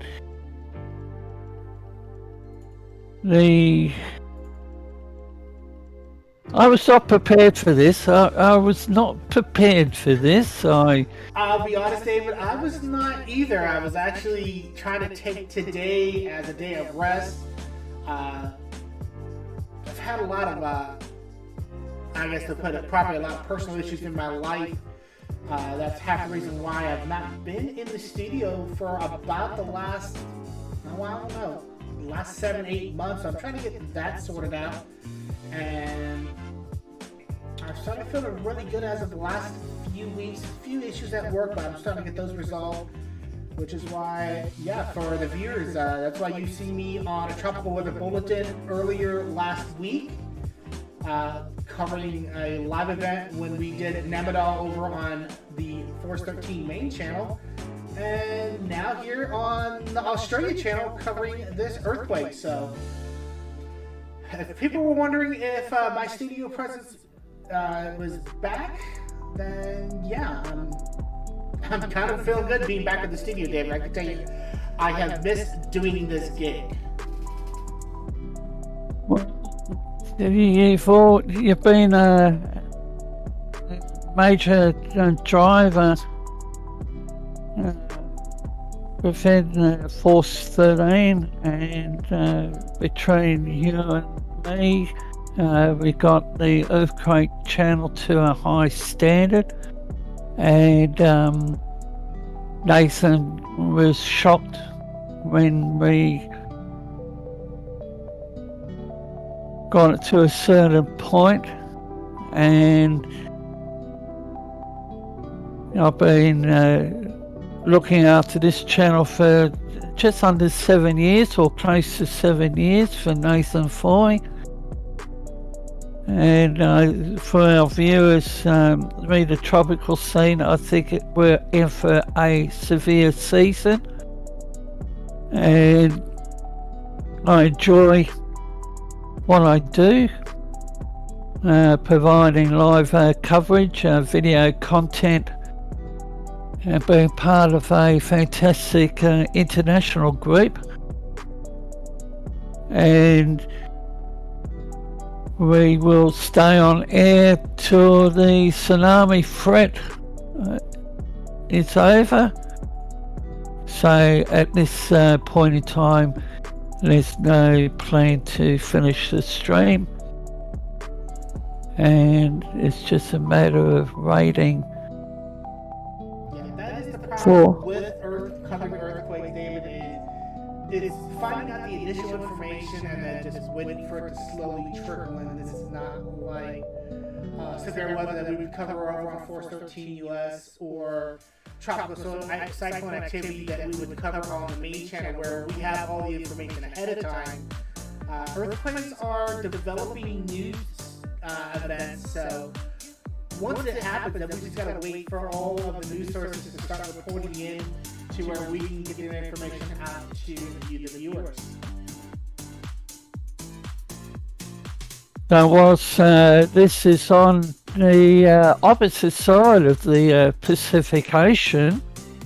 I was not prepared for this. I was not prepared for this. I'll be honest, David, I was not either. I was actually trying to take today as a day of rest. I've had a lot of, I guess to put it properly, a lot of personal issues in my life. That's half the reason why I've not been in the studio for about the last, I don't know, last 7-8 months. So I'm trying to get that sorted out, and I'm starting to feel really good as of the last few weeks. A few issues at work, but I'm starting to get those resolved, which is why, yeah, for the viewers, that's why you see me on a tropical weather bulletin earlier last week, covering a live event when we did Namadal over on the Force 13 main channel. And now here on the Australia channel covering this earthquake. So if people were wondering if my studio presence was back, then yeah, I'm kind of feeling good being back at the studio, David. I can tell you, I have missed doing this gig. You've been a major driver within Force 13, and between you and me, we got the earthquake channel to a high standard, and Nathan was shocked when we got it to a certain point, and I've been looking after this channel for just under 7 years, or close to 7 years, for Nathan Foy. And for our viewers, read the tropical scene, I think we're in for a severe season, and I enjoy what I do, providing live coverage, video content, and being part of a fantastic international group. And we will stay on air till the tsunami threat is over. So at this point in time, there's no plan to finish the stream, and it's just a matter of waiting. Yeah, that is the problem with covering earthquakes, David. It's finding out the initial information and then just waiting for it to slowly trickle in. This is not like severe weather that we would cover over on Force 13 US, or tropical cyclone activity that we would cover on the main channel, where we have all the information ahead of time. Earthquakes are developing news events, so once it happens, then we just gotta wait for all of the news sources to start reporting in to where we can get the information out to you, the viewers. Now, whilst this is on the opposite side of the Pacific Ocean,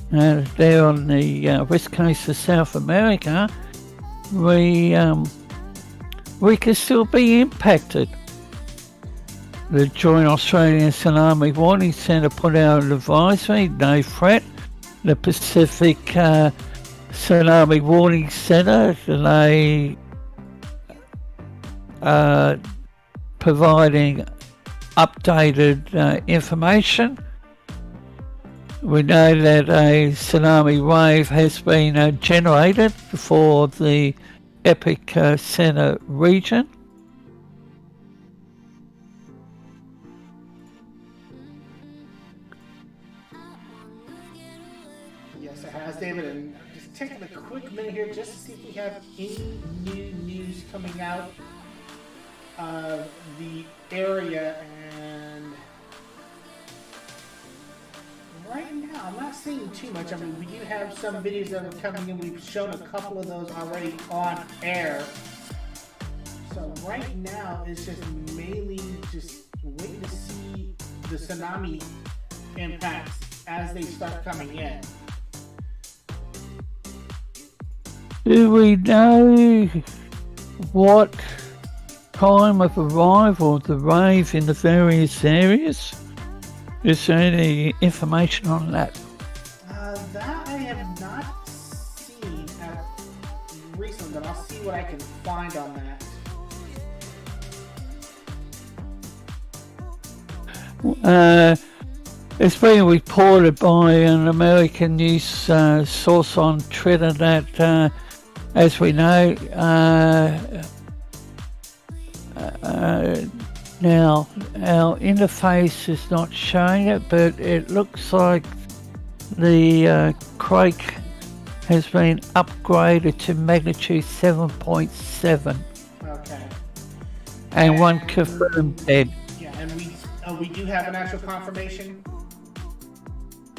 there on the west coast of South America, we can still be impacted. The Joint Australian Tsunami Warning Centre put out an advisory, no threat. The Pacific Tsunami Warning Centre, they providing updated information. We know that a tsunami wave has been generated for the Epic Center region. Yes, it has, David. And just taking a quick minute here just to see if we have any new news coming out of the area, and right now I'm not seeing too much. I mean, we do have some videos that are coming in. We've shown a couple of those already on air. So right now it's just mainly just waiting to see the tsunami impacts as they start coming in. Do we know what time of arrival of the wave in the various areas? Is there any information on that? That I have not seen recently, but I'll see what I can find on that. It's been reported by an American news source on Twitter that, as we know, now our interface is not showing it, but it looks like the quake has been upgraded to magnitude 7.7. Okay. And one confirmed dead. Yeah, and we do have an actual confirmation.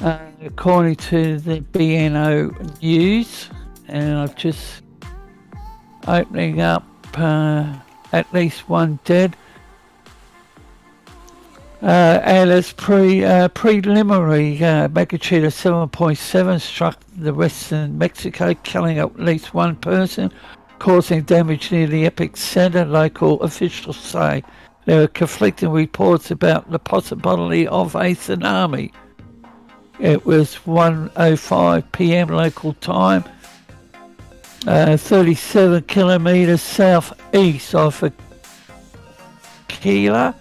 according to the BNO News, and I'm just opening up at least one dead. And as preliminary magnitude of 7.7 struck the western Mexico, killing at least one person, causing damage near the epicenter. Local officials say there are conflicting reports about the possibility of a tsunami. It was 1:05 p.m. local time, 37 kilometers southeast of Aquila,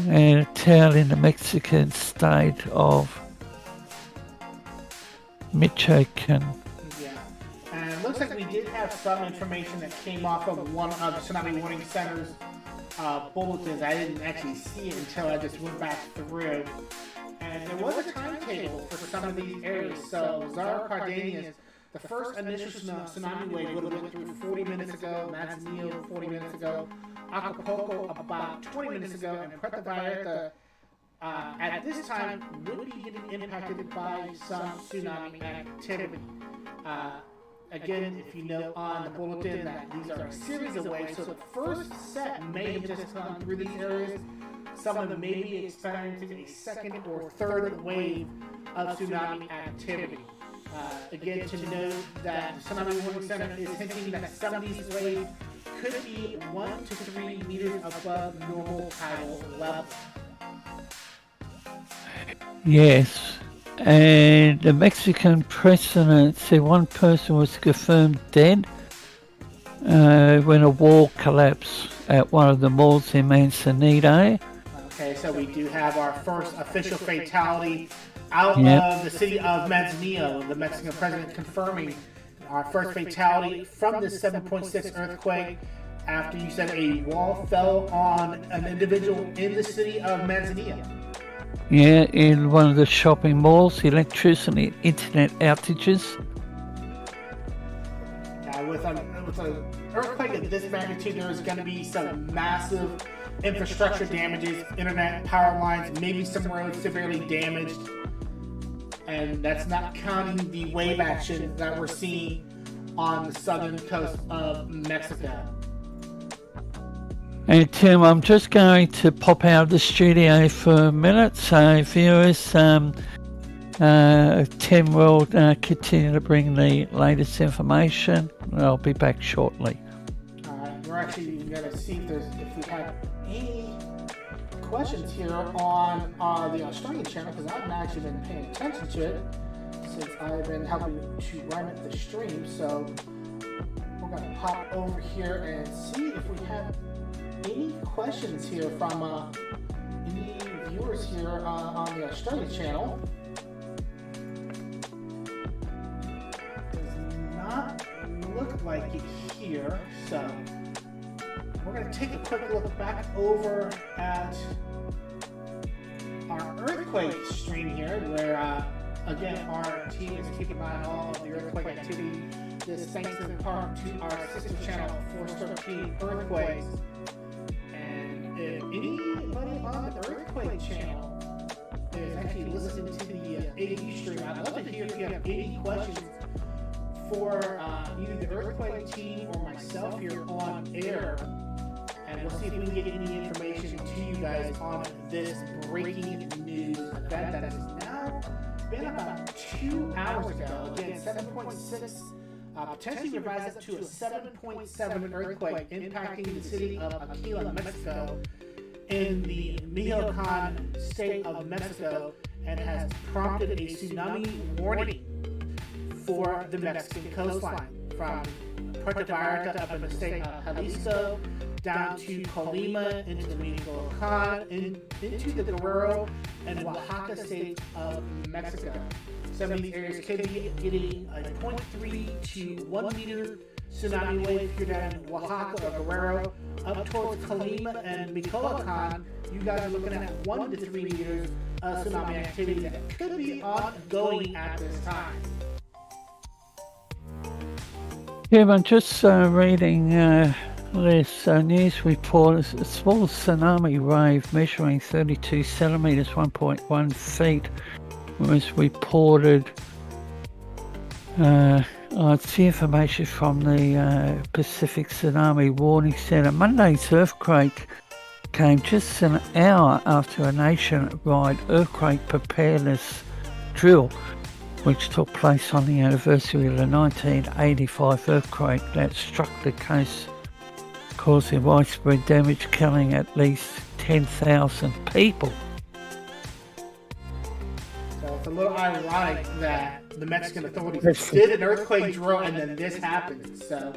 and a town in the Mexican state of Michoacan. Yeah, and it looks like we did have some information that came off of one of the Tsunami Warning Center's bulletins. I didn't actually see it until I just went back through. And there was a timetable for some of these areas. So Zara Cardenas, the first initial tsunami wave would have went through 40 minutes ago, Manzanillo 40 minutes ago, Acapulco about 20 minutes ago, and Puerto Vallarta at this time would be getting impacted by some tsunami activity. Again, if you know on the bulletin that these are a series of waves, so the first set may have just gone through these areas. Some of them may be experiencing a second or third wave of tsunami activity. Again, to note that the Tsunami Warning Center is hinting that some of these waves could be 1 to 3 meters above normal tidal level. Yes, and the Mexican president said one person was confirmed dead when a wall collapsed at one of the malls in Manzanillo. Okay, so we do have our first official fatality out of the city of Manzanillo. The Mexican president confirming our first fatality from this 7.6 earthquake after you said a wall fell on an individual in the city of Manzanillo. Yeah, in one of the shopping malls, electricity and internet outages. With an earthquake of this magnitude, there is going to be some massive infrastructure damages, internet, power lines, maybe some roads severely damaged. And that's not counting the wave action that we're seeing on the southern coast of Mexico. And Tim, I'm just going to pop out of the studio for a minute. So viewers, Tim will continue to bring the latest information. I'll be back shortly. We're actually going to see if we have any questions here on the Australian channel, because I've actually been paying attention to it since I've been helping to run the stream. So we're going to pop over here and see if we have any questions here from any viewers here on the Australian channel. Does not look like it here, so we're going to take a quick look back over at our earthquake stream here, where again our team is keeping an eye on all of the earthquake activity. This thanks in part to our sister channel, 413 Earthquakes. And if anybody on the earthquake channel is actually listening to the AD stream, I'd love to hear if you have any questions for either the earthquake team or myself here on air. And we'll see if we can get any information to you guys on this breaking news event that has now been about 2 hours ago. Again, 7.6, potentially revised up to a 7.7 earthquake impacting the city of Aquila, Mexico, in the Michoacan state of Mexico, and has prompted a tsunami warning for the Mexican coastline from Puerto Vallarta up in the state of Jalisco, down to Colima, into the Michoacan, into the Guerrero and Oaxaca states of Mexico. Some of these areas could be getting a 0.3 to 1 meter tsunami wave here down in Oaxaca or Guerrero. Up towards Colima and Michoacan, you guys are looking at 1 to 3 meters of tsunami activity that could be ongoing at this time. Yeah, I'm just reading This news report is a small tsunami wave measuring 32 centimeters, 1.1 feet, was reported. It's the information from the Pacific Tsunami Warning Center. Monday's earthquake came just an hour after a nationwide earthquake preparedness drill, which took place on the anniversary of the 1985 earthquake that struck the coast, causing widespread damage, killing at least 10,000 people. So it's a little ironic that the Mexican authorities did an earthquake drill and then this happened. So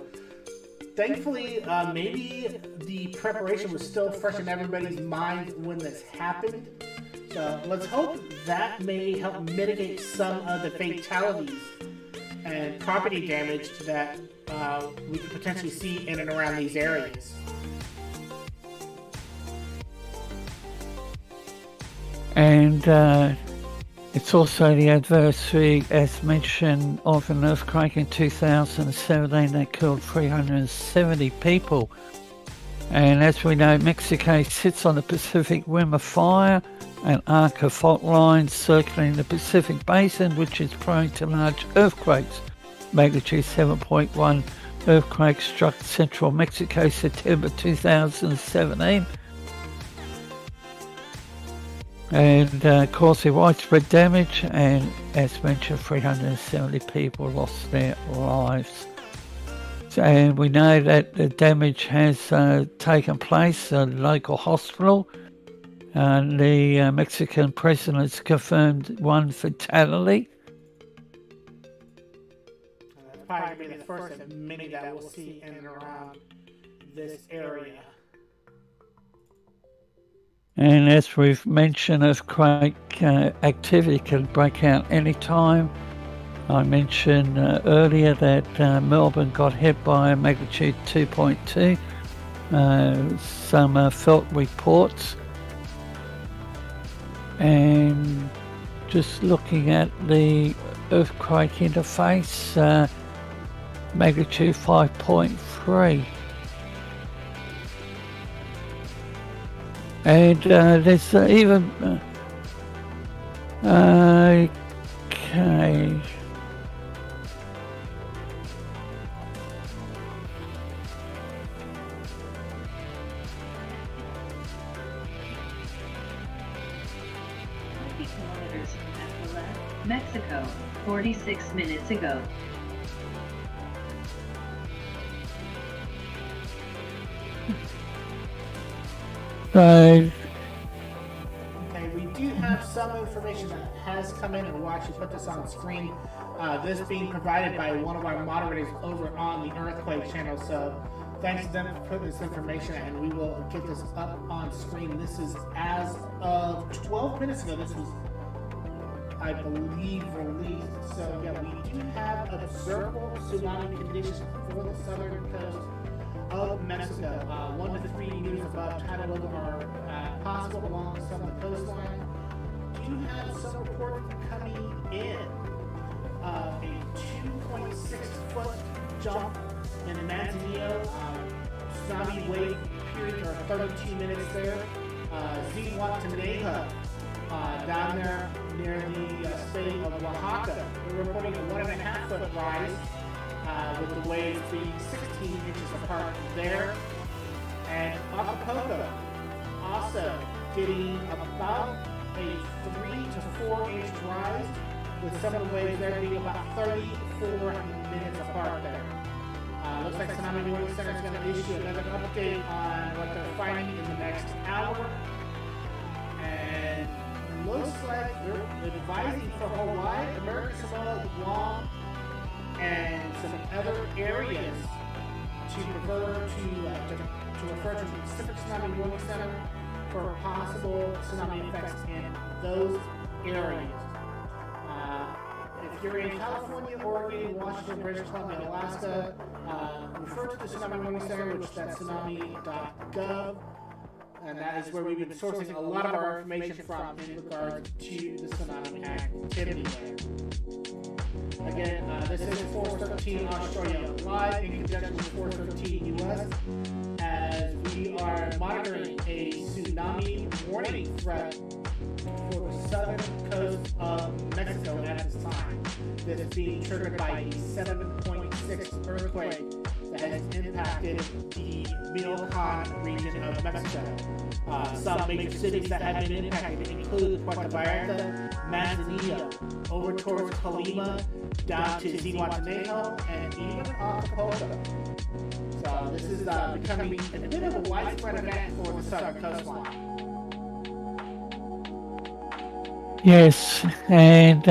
thankfully, maybe the preparation was still fresh in everybody's mind when this happened. So let's hope that may help mitigate some of the fatalities and property damage that we could potentially see in and around these areas. And it's also the anniversary, as mentioned, of an earthquake in 2017 that killed 370 people. And as we know, Mexico sits on the Pacific Rim of Fire, an arc of fault lines circling the Pacific Basin, which is prone to large earthquakes. Magnitude 7.1 earthquake struck central Mexico September 2017 and causing widespread damage, and as mentioned, 370 people lost their lives. And we know that the damage has taken place at a local hospital. And the Mexican president has confirmed one fatality. That's probably going to be the first of many that we'll see in and around this area. And as we've mentioned, earthquake activity can break out anytime. I mentioned earlier that Melbourne got hit by a magnitude 2.2. Some felt reports. And just looking at the earthquake interface, magnitude 5.3. And there's even okay. Kilometers from Aquila, Mexico, 46 minutes ago. Right. Okay, we do have some information that has come in, and we'll actually put this on screen. This being provided by one of our moderators over on the Earthquake channel. So thanks to them for putting this information, and we will get this up on screen. This is as of 12 minutes ago. This was, I believe, released. So yeah, we do have observable tsunami conditions for the southern coast of Mexico. 1 to 3 meters above tidal level are possible along some of the coastline. Do have some reports coming in. A 2.6 foot jump in Manzanillo. Tsunami wave period are 32 minutes there. Guatemala, down there near the state of Oaxaca, we're reporting a 1.5 foot rise. With the waves being 16 inches apart there. And Acapulco also getting about a 3 to 4 inch rise, with some of the waves there being about 34 minutes apart there. Looks like Tsunami Warning Center is going to issue another update on what they're finding in the next hour. And looks like they're advising for Hawaii, American Samoa, Guam, and some other areas to refer to the Pacific Tsunami Warning Center for possible tsunami effects in those areas. If you're in California, Oregon, Washington, British Columbia, Alaska, refer to the Tsunami Warning Center, which is at tsunami.gov. And that is where we've been sourcing a lot of our information from in regards to the tsunami activity there. Again, this is 413 Australia Live in conjunction with 413 US. threat for the southern coast of Mexico at this time. This is being triggered by a 7.6 earthquake that has impacted the Michoacan region of Mexico. Some major cities that have been impacted include Puerto Vallarta, Manzanillo, over towards Colima, down to Guatemala, and even Acapulco. So this is becoming a bit of a widespread event for the southern coastline. Yes, and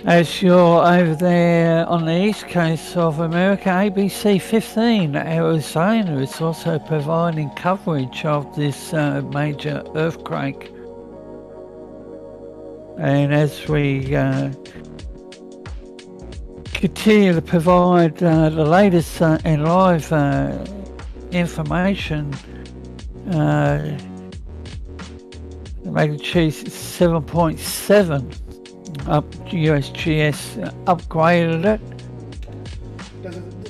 as you're over there on the east coast of America, ABC 15 Arizona is also providing coverage of this major earthquake. And as we continue to provide the latest and live information, the magnitude 7.7 up USGS upgraded it.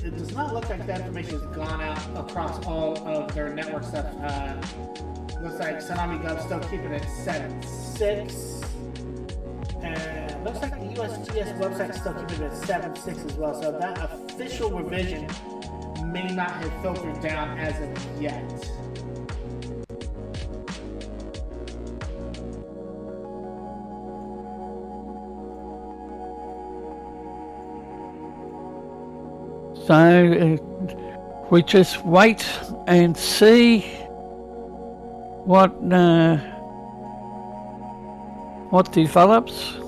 It does not look like that information has gone out across all of their network stuff. Looks like Tsunami Gov still keeping it 7.6. And looks like the USGS website is still keeping it at 7.6 as well. So that official revision may not have filtered down as of yet. So we just wait and see what develops.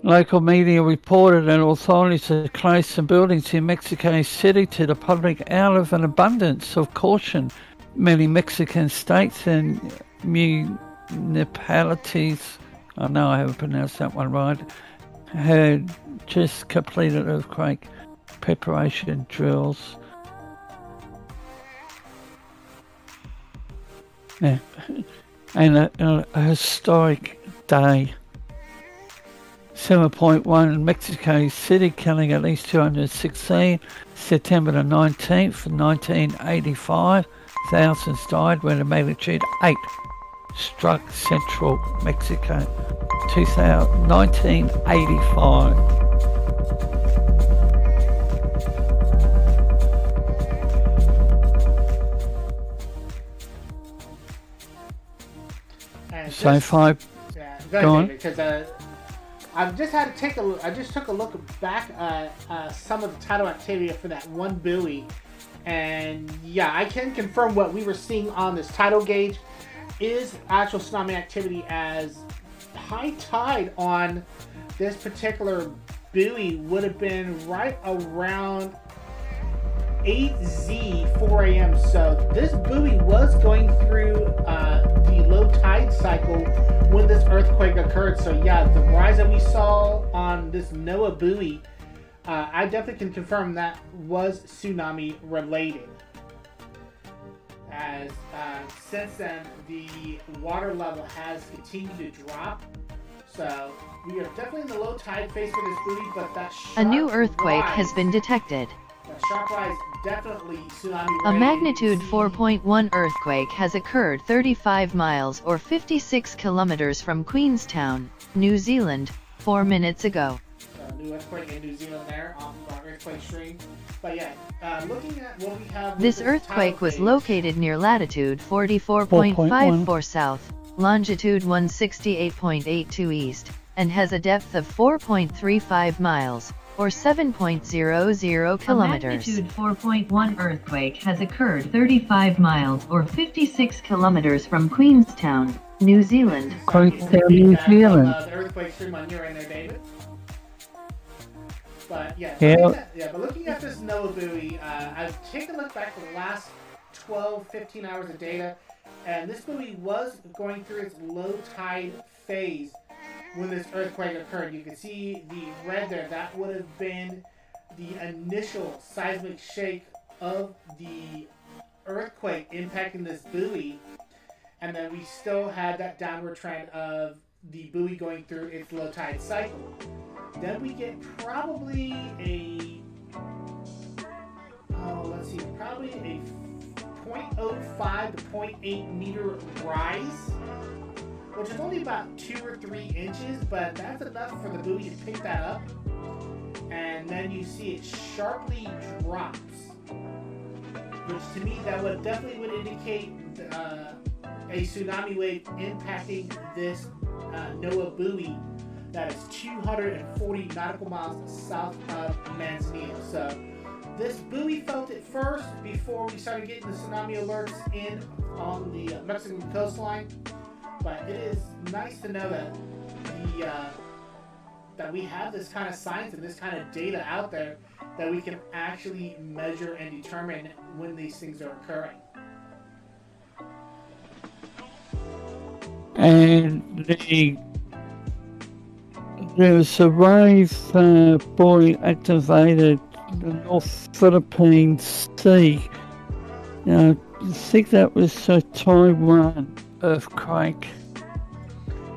Local media reported that authorities have closed some buildings in Mexico City to the public out of an abundance of caution. Many Mexican states and municipalities, I know I haven't pronounced that one right, had just completed earthquake preparation drills. Yeah. And a historic day. 7.1 in Mexico City, killing at least 216. September the 19th, 1985. Thousands died when a magnitude 8 struck central Mexico. 1985. So five. Yeah, go on. Because I've just had to take a look. I just took a look back at some of the tidal activity for that one buoy, and yeah, I can confirm what we were seeing on this tidal gauge is actual tsunami activity, as high tide on this particular buoy would have been right around 8Z 4 a.m. So this buoy was going through the low tide cycle when this earthquake occurred. So yeah, the rise that we saw on this NOAA buoy, I definitely can confirm that was tsunami related. As since then, the water level has continued to drop. So we are definitely in the low tide phase for this buoy, but that a new earthquake has been detected. Sharp rise, definitely tsunami. A magnitude 4.1 earthquake has occurred 35 miles or 56 kilometers from Queenstown, New Zealand, 4 minutes ago. So, new earthquake in New Zealand there off of our earthquake stream. But yeah, looking at what we have. This earthquake was located near latitude 44.54 south, longitude 168.82 east, and has a depth of 4.35 miles. Or 7.00 kilometers. A magnitude 4.1 earthquake has occurred 35 miles or 56 kilometers from Queenstown, New Zealand. Queenstown, New Zealand. The earthquake stream on your end there, David. But yeah, but looking at this NOAA buoy, I've taken a look back for the last 12-15 hours of data, and this buoy was going through its low tide phase when this earthquake occurred. You can see the red there. That would have been the initial seismic shake of the earthquake impacting this buoy. And then we still had that downward trend of the buoy going through its low tide cycle. Then we get probably probably a 0.05 0.8 meter rise, which is only about 2 or 3 inches, but that's enough for the buoy to pick that up. And then you see it sharply drops, which to me that would definitely indicate a tsunami wave impacting this NOAA buoy that is 240 nautical miles south of Manzanillo. So this buoy felt it first before we started getting the tsunami alerts in on the Mexican coastline. But it is nice to know that that we have this kind of science and this kind of data out there that we can actually measure and determine when these things are occurring. And there was a wave buoy activated the North Philippine Sea. I think that was a Taiwan earthquake.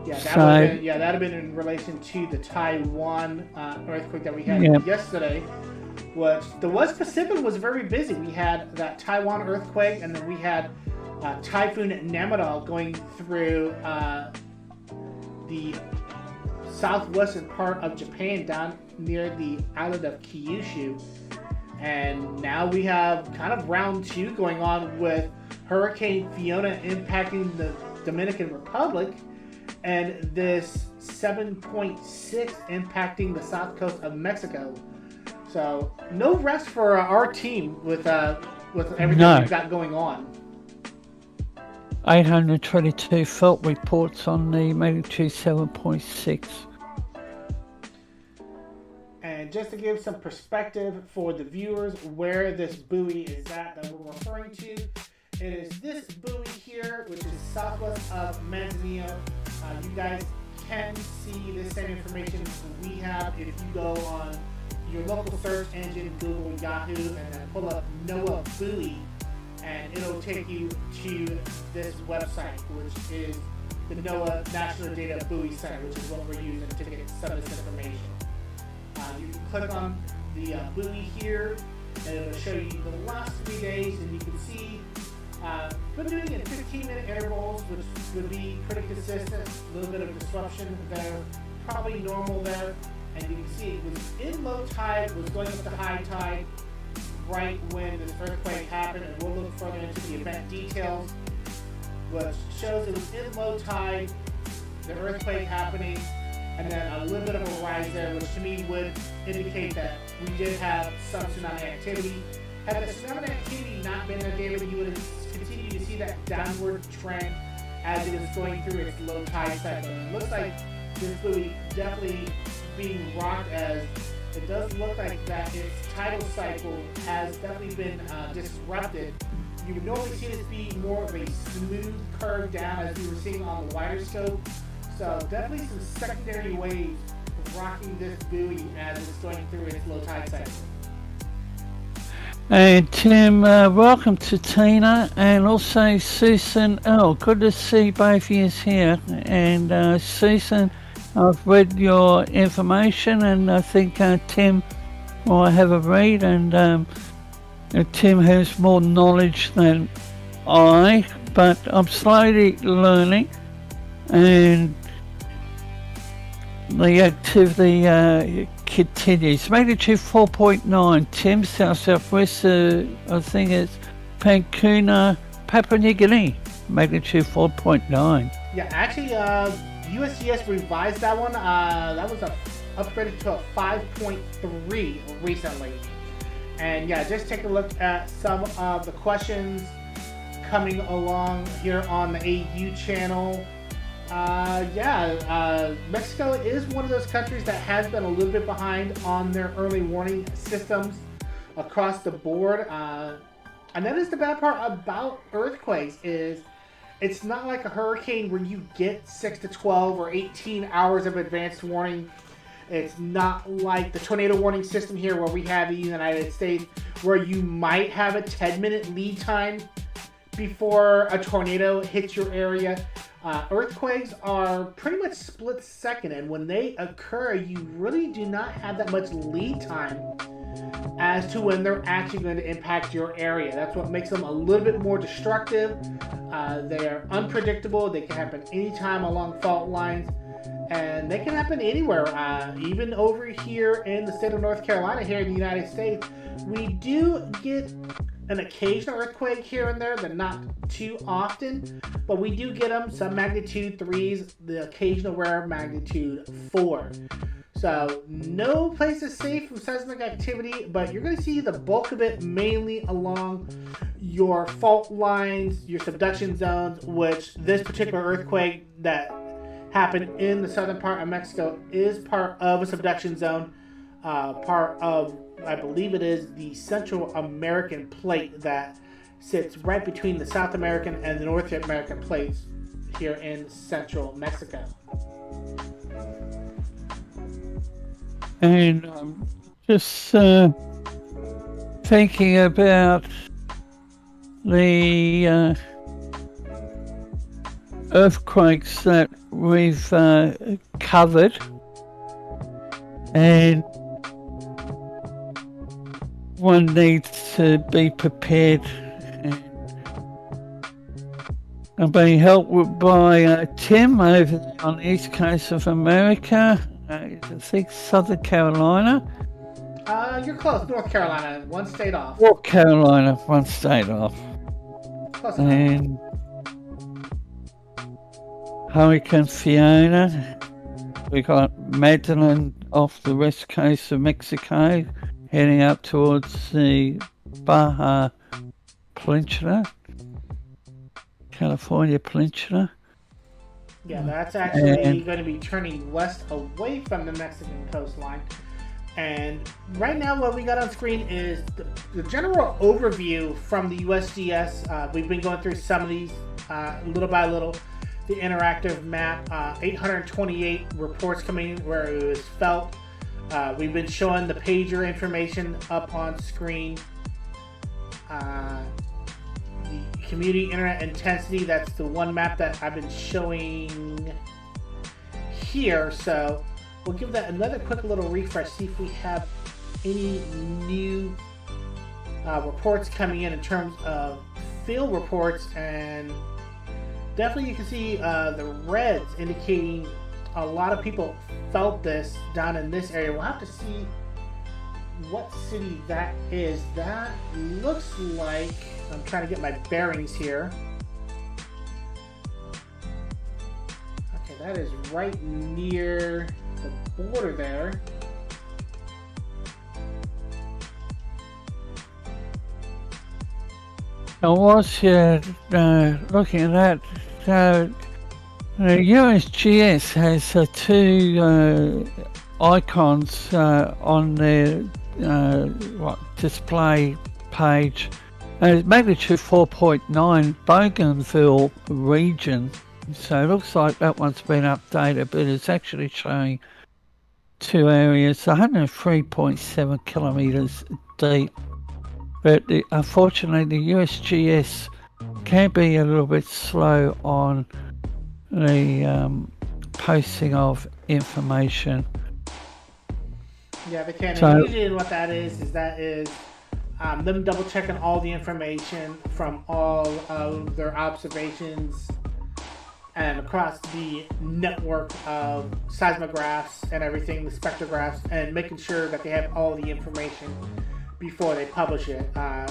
Yeah, that'd have been in relation to the Taiwan earthquake that we had yesterday. Which the West Pacific was very busy. We had that Taiwan earthquake, and then we had Typhoon Namadal going through the southwestern part of Japan down near the island of Kyushu. And now we have kind of round 2 going on with Hurricane Fiona impacting the Dominican Republic and this 7.6 impacting the south coast of Mexico. So no rest for our team with everything we've got going on. 822 felt reports on the magnitude 7.6. And just to give some perspective for the viewers where this buoy is at that we're referring to, it is this buoy here, which is southwest of Manzanillo. You guys can see the same information we have if you go on your local search engine, Google, Yahoo, and then pull up NOAA buoy, and it'll take you to this website, which is the NOAA National Data Buoy Center, which is what we're using to get some of this information. You can click on the buoy here, and it'll show you the last 3 days, and you can see we're doing it in 15-minute intervals, which would be pretty consistent. A little bit of disruption there, probably normal there. And you can see it was in low tide, was going up to high tide right when this earthquake happened. And we'll look further into the event details, which shows it was in low tide, the earthquake happening, and then a little bit of a rise there, which to me would indicate that we did have some tsunami activity. Had the tsunami activity not been there, David, you would have continued to see that downward trend as it was going through its low tide cycle. And it looks like this buoy definitely being rocked, as it does look like that its tidal cycle has definitely been disrupted. You would normally see this be more of a smooth curve down as we were seeing on the wider scope. So definitely some secondary waves rocking this buoy as it's going through its low tide cycle. And Tim, welcome to Tina, and also Susan L. Good to see both of you here. And Susan, I've read your information, and I think Tim will have a read. And Tim has more knowledge than I, but I'm slowly learning. And the activity continues. Magnitude 4.9. Tim, southwest. I think it's Pankuna, Papua New Guinea. Magnitude 4.9. Yeah, actually, USGS revised that one. That was upgraded to a 5.3 recently. And yeah, just take a look at some of the questions coming along here on the AU channel. Mexico is one of those countries that has been a little bit behind on their early warning systems across the board. And that is the bad part about earthquakes, is it's not like a hurricane where you get 6 to 12 or 18 hours of advanced warning. It's not like the tornado warning system here where we have in the United States, where you might have a 10-minute lead time before a tornado hits your area. Earthquakes are pretty much split second, and when they occur, you really do not have that much lead time as to when they're actually going to impact your area. That's what makes them a little bit more destructive. They're unpredictable. They can happen anytime along fault lines, and they can happen anywhere. Even over here in the state of North Carolina, here in the United States, we do get an occasional earthquake here and there. They're not too often, but we do get them. Some magnitude 3s, the occasional rare magnitude 4. So no place is safe from seismic activity, but you're going to see the bulk of it mainly along your fault lines, your subduction zones, which this particular earthquake that happened in the southern part of Mexico is part of a subduction zone, part of, I believe it is, the Central American plate that sits right between the South American and the North American plates here in central Mexico. And just thinking about the earthquakes that we've covered, and one needs to be prepared. I'm being helped by Tim over there on the east coast of America. I think Southern Carolina. You're close. North Carolina, one state off. North Carolina, one state off. Close and Hurricane Fiona. We got Madeline off the west coast of Mexico, heading up towards the Baja Peninsula, California Peninsula. Yeah, that's actually going to be turning west away from the Mexican coastline. And right now what we got on screen is the general overview from the USGS. We've been going through some of these little by little. The interactive map, 828 reports coming in where it was felt. We've been showing the pager information up on screen. The community internet intensity, that's the one map that I've been showing here. So we'll give that another quick little refresh, see if we have any new reports coming in terms of field reports. And definitely you can see the reds indicating a lot of people felt this down in this area. We'll have to see what city that is. That looks like, I'm trying to get my bearings here. Okay, that is right near the border there. I was looking at that. The USGS has two icons on their display page. It's magnitude 4.9 Bougainville region. So it looks like that one's been updated, but it's actually showing two areas, 103.7 kilometers deep. But unfortunately, the USGS can be a little bit slow on the posting of information. Yeah, they can. So, and usually what that is them double checking all the information from all of their observations and across the network of seismographs and everything, the spectrographs, and making sure that they have all the information before they publish it. I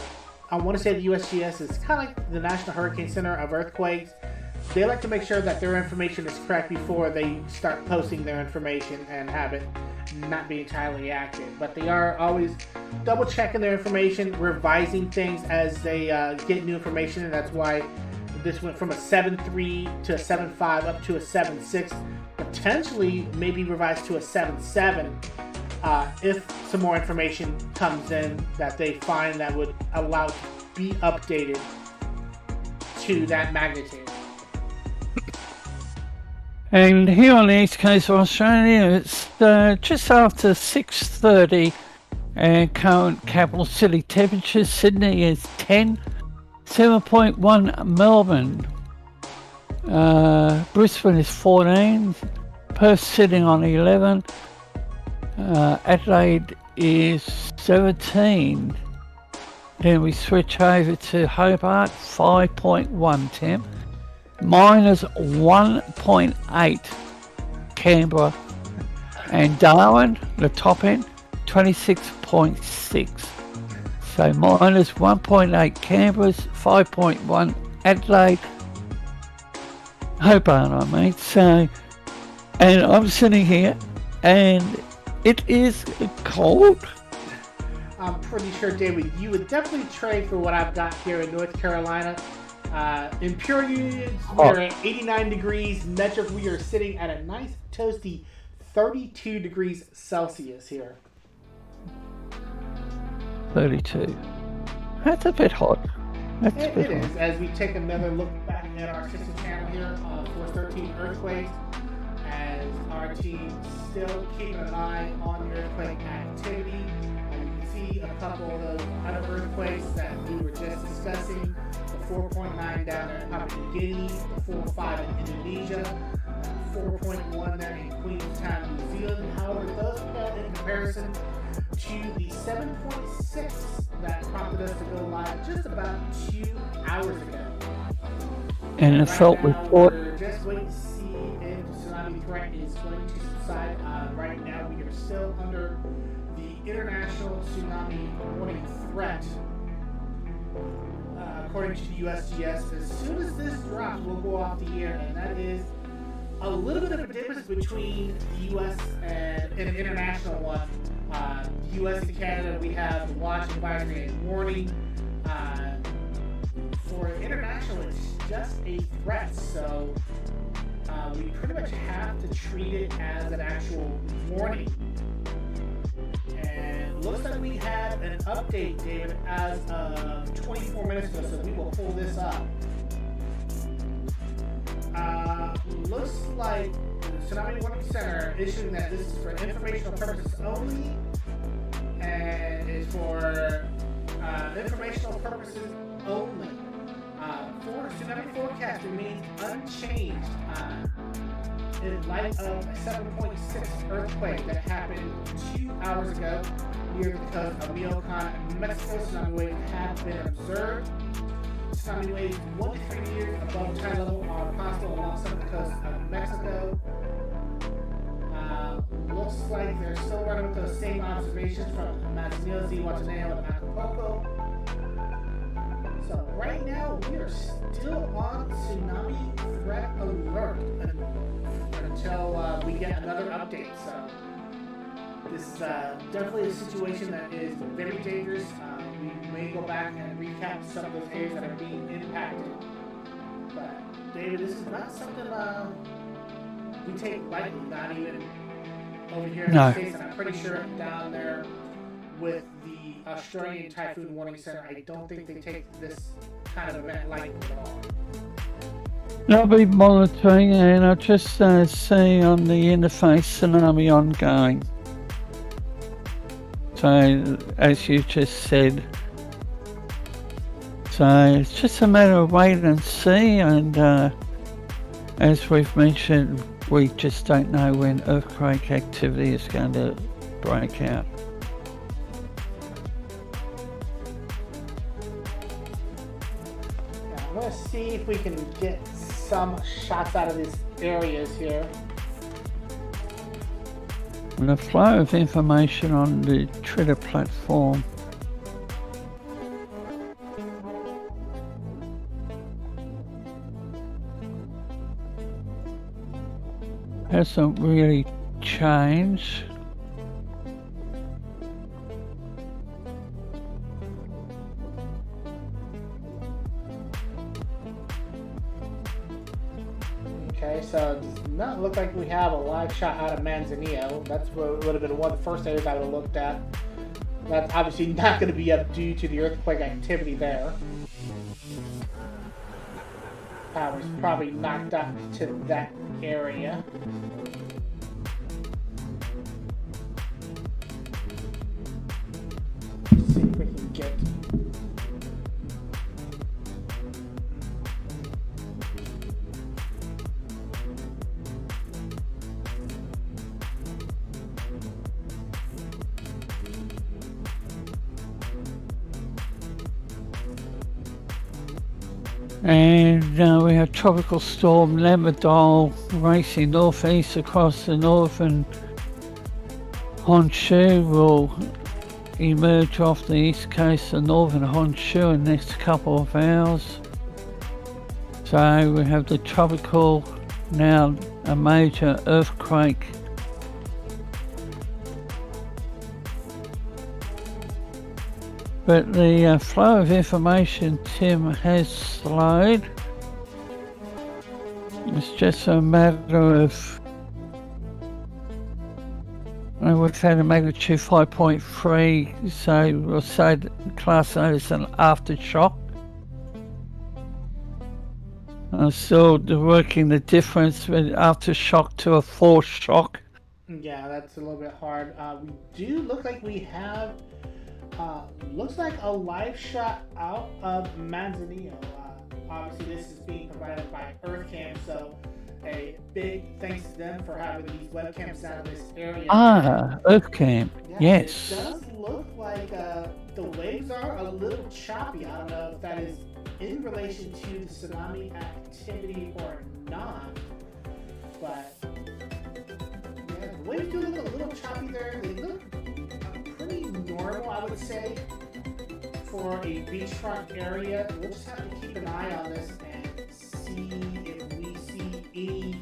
want to say the USGS is kind of like the National Hurricane Center of Earthquakes. They like to make sure that their information is correct before they start posting their information and have it not be entirely accurate. But they are always double checking their information, revising things as they get new information, and that's why this went from a 7.3 to a 7.5 up to a 7.6, potentially maybe revised to a 7.7 if some more information comes in that they find that would allow to be updated to that magnitude. And here on the east coast of Australia, it's just after 6:30, and current capital city temperature: Sydney is 10, 7.1 Melbourne, Brisbane is 14, Perth sitting on 11, Adelaide is 17. Then we switch over to Hobart, 5.1 temp. minus 1.8 Canberra, and Darwin, the top end, 26.6. So minus 1.8 Canberra's, 5.1 Adelaide, Hobart, I mean. So, and I'm sitting here, and it is cold. I'm pretty sure, David, you would definitely trade for what I've got here in North Carolina. In pure units, we are at 89 degrees. Metric, we are sitting at a nice toasty 32 degrees Celsius here. 32. That's a bit hot. It is. As we take another look back at our sister channel here, Force 13 earthquakes, as our team still keeping an eye on the earthquake activity. And you can see a couple of those other earthquakes that we were just discussing. The 4.9 down there in Papua New Guinea, the 4.5 in Indonesia, 4.1 there in Queenstown, New Zealand. However, those pale in comparison to the 7.6 that prompted us to go live just about 2 hours ago. And it felt report. We're just waiting to see if the tsunami threat is going to subside. Right now, we are still under the international tsunami warning threat. According to the USGS, as soon as this drops, we'll go off the air, and that is a little bit of a difference between the U.S. and an international one. U.S. and Canada, we have the watch, advisory, and warning. For international, it's just a threat, so we pretty much have to treat it as an actual warning. And looks like we have an update, David, as of 24 minutes ago, so we will pull this up. Looks like the Tsunami Warning Center issuing that this is for informational purposes only, and it's for informational purposes only. Tsunami forecast remains unchanged in light of a 7.6 earthquake that happened 2 hours ago near the coast of Michoacan, Mexico. Tsunami waves have been observed. Tsunami waves 1 to 3 meters above tide level are possible along some of the coast of Mexico. Looks like they're still running with those same observations from Manzanillo, Guatemala, and Acapulco. So right now we are still on tsunami threat alert until we get another update. So this is definitely a situation that is very dangerous. We may go back and recap some of those areas that are being impacted. But David, this is not something we take lightly. Not even over here in the States, and I'm pretty sure down there with the Australian Typhoon Warning Center, I don't think they take this kind of event lightly at all. I'll be monitoring, and I'll just see on the interface tsunami ongoing. So, as you just said, so it's just a matter of wait and see, and as we've mentioned, we just don't know when earthquake activity is going to break out. I'm going to see if we can get some shots out of these areas here. And the flow of information on the Twitter platform hasn't really changed. Okay, so it does not look like we have a live shot out of Manzanillo. That's what would have been one of the first areas I would have looked at. That's obviously not going to be up due to the earthquake activity there. Power's probably knocked up to that area. Let's see if we can get And we have tropical storm Lamadol racing northeast across the northern Honshu. Will emerge off the east coast of northern Honshu in the next couple of hours. So we have the tropical, now a major earthquake. But the flow of information, Tim, has slowed. It's just a matter of... we've had a magnitude 5.3, so we'll say class A is an aftershock. I'm still working the difference with aftershock to a foreshock. Yeah, that's a little bit hard. We do look like we have... looks like a live shot out of Manzanillo. Obviously, this is being provided by EarthCam, so a big thanks to them for having these webcams out of this area. EarthCam, yeah, yes. It does look like the waves are a little choppy. I don't know if that is in relation to the tsunami activity or not, but yeah, the waves do look a little choppy there. They look pretty normal, I would say, for a beachfront area. We'll just have to keep an eye on this and see if we see any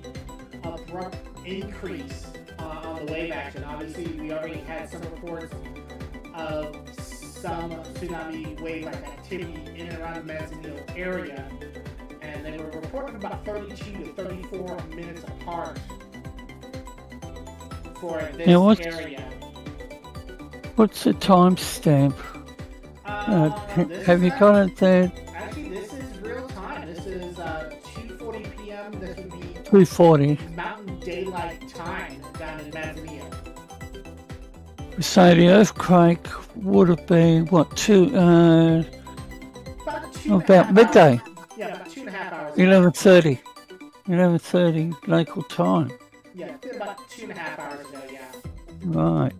abrupt increase on the wave action. Obviously, we already had some reports of some tsunami wave-like activity in and around the Manzanillo area, and they were reported about 32 to 34 minutes apart for this area. What's the timestamp? Have you got it there? Actually, this is real time. This is 2:40 p.m. This would be 2:40 Mountain Daylight Time down in Manzanillo. So the earthquake would have been what, about midday. Yeah, about 2.5 hours. 11:30 local time. Yeah, about 2.5 hours ago. Yeah. Right.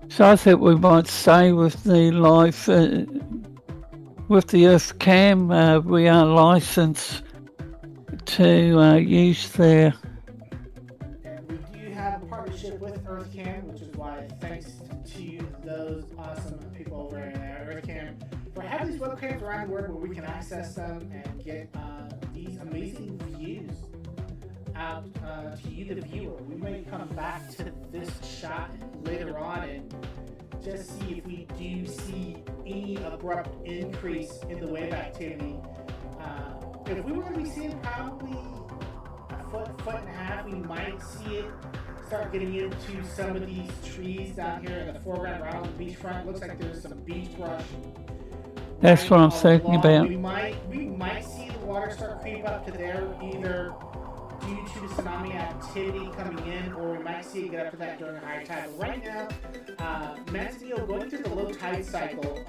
So I think we might stay with the live, with the EarthCam. We are licensed to use their... And we do have a partnership with EarthCam, which is why thanks to those awesome people over there, EarthCam, for having these webcams around the world where we can access them and get these amazing views out to you, the viewer. We may come back to this shot later on and just see if we do see any abrupt increase in the wave activity. If we were going to be seeing probably a foot and a half, we might see it start getting into some of these trees down here in the foreground right on the beachfront. Looks like there's some beach brush. That's what I'm thinking about. We might see the water start creep up to there, either due to the tsunami activity coming in, or we might see it get up to that during high tide. But right now, Manzanillo going through the low tide cycle,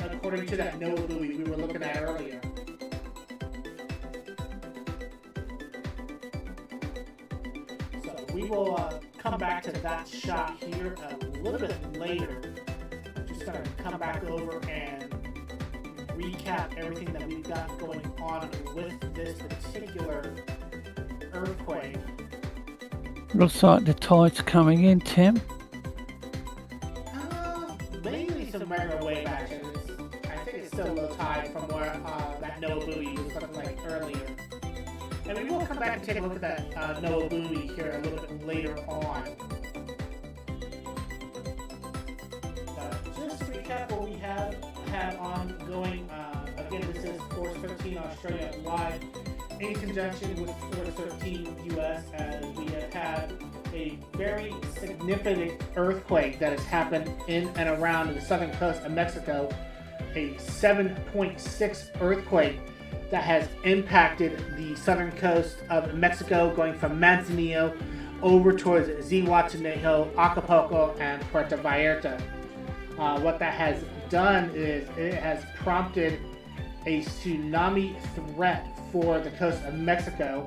according to that NOAA buoy we were looking at earlier. So we will come back to that shot here a little bit later. Just going to come back over and recap everything that we've got going on with this particular earthquake. Looks like the tide's coming in, Tim. Mainly some regular wave action. I think it's still low tide from where that NOAA buoy was looking like earlier. And we will come back and take a look at that NOAA buoy here a little bit later on. Just to recap what we have ongoing, again, this is Force 13 Australia Live in conjunction with Force 13 US, as we have had a very significant earthquake that has happened in and around the southern coast of Mexico, a 7.6 earthquake that has impacted the southern coast of Mexico, going from Manzanillo over towards Zihuatanejo, Acapulco, and Puerto Vallarta. What that has done is it has prompted a tsunami threat for the coast of Mexico,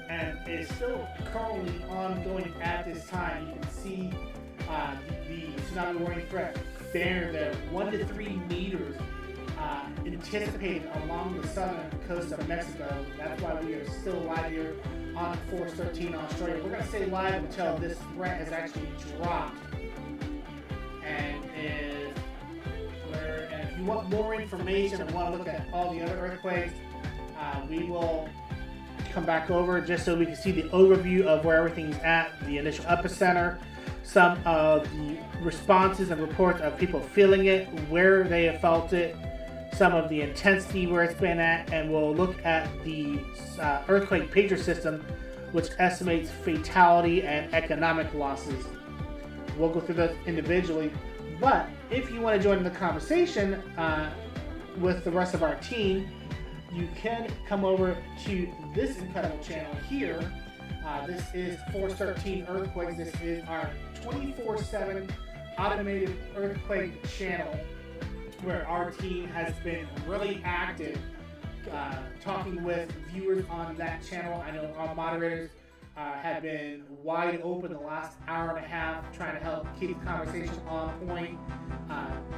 and it is still currently ongoing at this time. You can see the tsunami warning threat banner there, 1 to 3 meters anticipated along the southern coast of Mexico. That's why we are still live here on Force 13 Australia. We're going to stay live until this threat has actually dropped. And if you want more information and want to look at all the other earthquakes, we will come back over just so we can see the overview of where everything's at, the initial epicenter, some of the responses and reports of people feeling it, where they have felt it, some of the intensity where it's been at, and we'll look at the earthquake pager system, which estimates fatality and economic losses. We'll go through those individually, but if you want to join in the conversation with the rest of our team, you can come over to this incredible channel here. This is Force 13 Earthquakes. This is our 24/7 automated earthquake channel, where our team has been really active talking with viewers on that channel. I know our moderators have been wide open the last hour and a half, trying to help keep the conversation on point,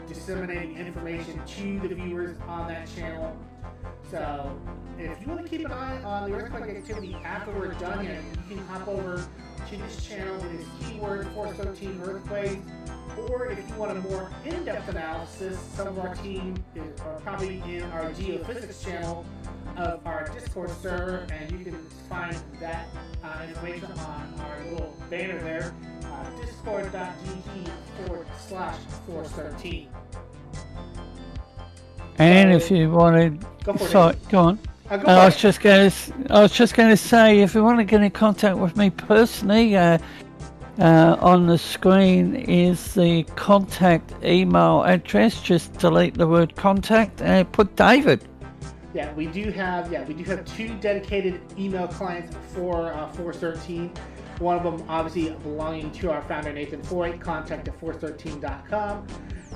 disseminating information to the viewers on that channel. So if you want to keep an eye on the earthquake activity after we're done here, you can hop over to this channel. It is keyword Force 13 Earthquakes. Or if you want a more in-depth analysis, some of our team are probably in our geophysics channel of our Discord server, and you can find that information on our little banner there, discord.gg/Force13. And if you wanted, go on. I was just going to say, if you want to get in contact with me personally, on the screen is the contact email address. Just delete the word contact and put David. Yeah, we do have 2 dedicated email clients for Force 13. One of them obviously belonging to our founder Nathan Foy, contact@force13.com.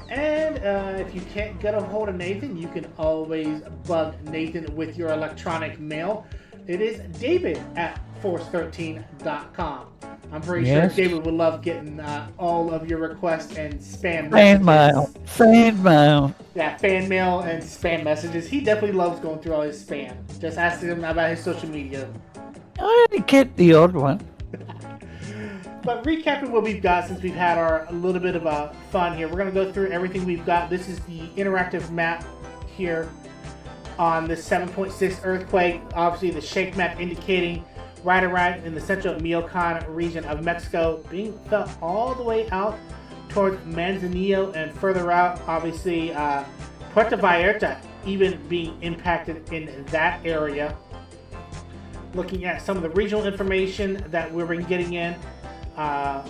And if you can't get a hold of Nathan, you can always bug Nathan with your electronic mail. It is david@force13.com. I'm pretty sure David would love getting all of your requests and spam messages. Fan mail. Yeah, fan mail and spam messages. He definitely loves going through all his spam. Just ask him about his social media. I only get the odd one. But recapping what we've got, since we've had a little bit of fun here, we're going to go through everything we've got. This is the interactive map here on the 7.6 earthquake. Obviously, the shake map indicating right around in the central Michoacan region of Mexico, being felt all the way out towards Manzanillo and further out, obviously, Puerto Vallarta even being impacted in that area. Looking at some of the regional information that we've been getting in,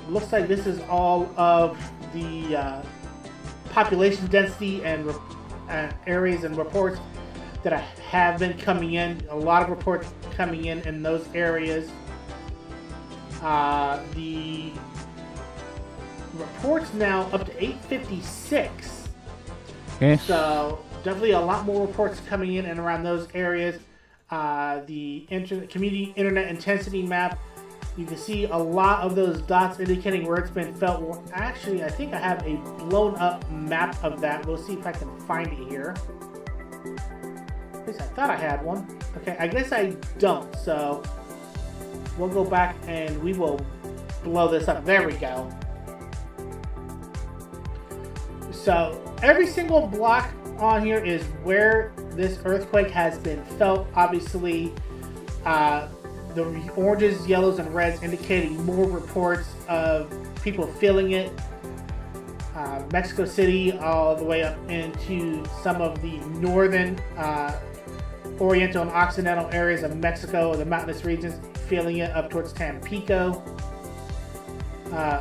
looks like this is all of the population density and areas and reports that have been coming in. A lot of reports coming in those areas. The reports now up to 856. Yes. So definitely a lot more reports coming in and around those areas. The community internet intensity map, you can see a lot of those dots indicating where it's been felt. Well, actually, I think I have a blown up map of that. We'll see if I can find it here. At least I thought I had one. Okay, I guess I don't. So we'll go back and we will blow this up. There we go. So every single block on here is where this earthquake has been felt. Obviously, the oranges, yellows, and reds indicating more reports of people feeling it. Mexico City all the way up into some of the northern, oriental and occidental areas of Mexico, the mountainous regions, feeling it up towards Tampico.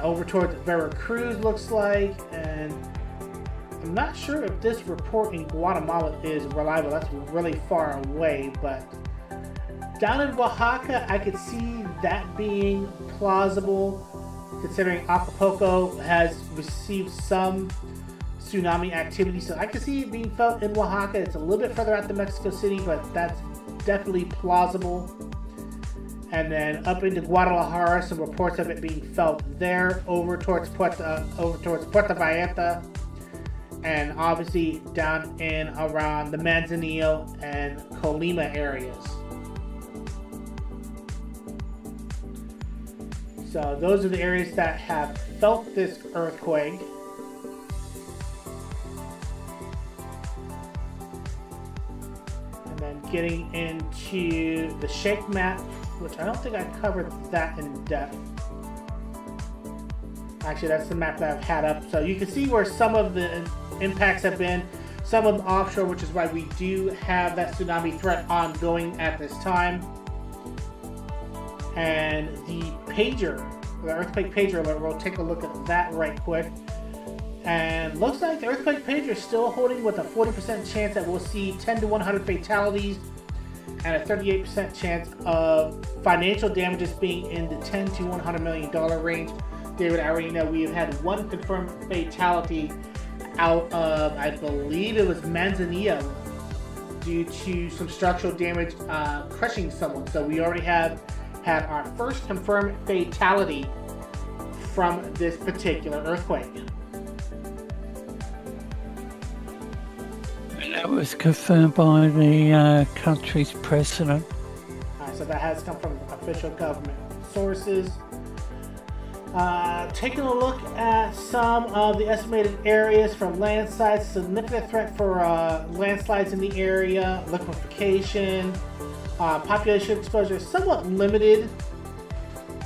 Over towards Veracruz looks like, and I'm not sure if this report in Guatemala is reliable. That's really far away, but down in Oaxaca, I could see that being plausible, considering Acapulco has received some tsunami activity. So I could see it being felt in Oaxaca. It's a little bit further out than Mexico City, but that's definitely plausible. And then up into Guadalajara, some reports of it being felt there, over towards Puerto Vallarta. and obviously down in around the Manzanillo and Colima areas. So those are the areas that have felt this earthquake. And then getting into the shake map, which I don't think I covered that in depth. Actually, that's the map that I've had up. So you can see where some of the impacts have been, some of them offshore, which is why we do have that tsunami threat ongoing at this time. And the pager, the earthquake pager alert, we'll take a look at that right quick. And looks like the earthquake pager is still holding with a 40% chance that we'll see 10 to 100 fatalities and a 38% chance of financial damages being in the 10 to $100 million range. David, I already know we have had one confirmed fatality out of, I believe it was Manzanillo, due to some structural damage crushing someone. So we already have had our first confirmed fatality from this particular earthquake. And that was confirmed by the country's president. So that has come from official government sources. Taking a look at some of the estimated areas for landslides, significant threat for landslides in the area, liquefaction, population exposure is somewhat limited,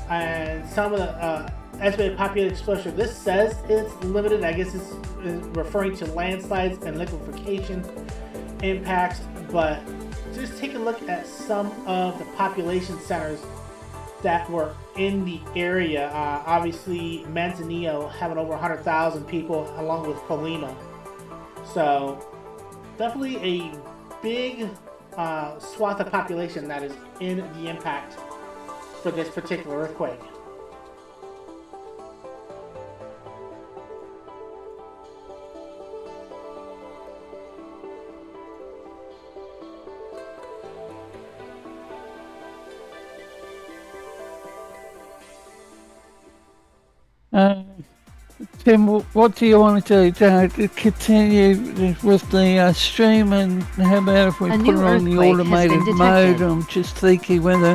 and some of the estimated population exposure, this says it's limited. I guess it's referring to landslides and liquefaction impacts, but just take a look at some of the population centers that were in the area. Obviously, Manzanillo having over 100,000 people, along with Colima. So, definitely a big swath of population that is in the impact for this particular earthquake. Tim, what do you want to do? Continue with the stream, and how about if we put it on the automated mode? I'm just thinking whether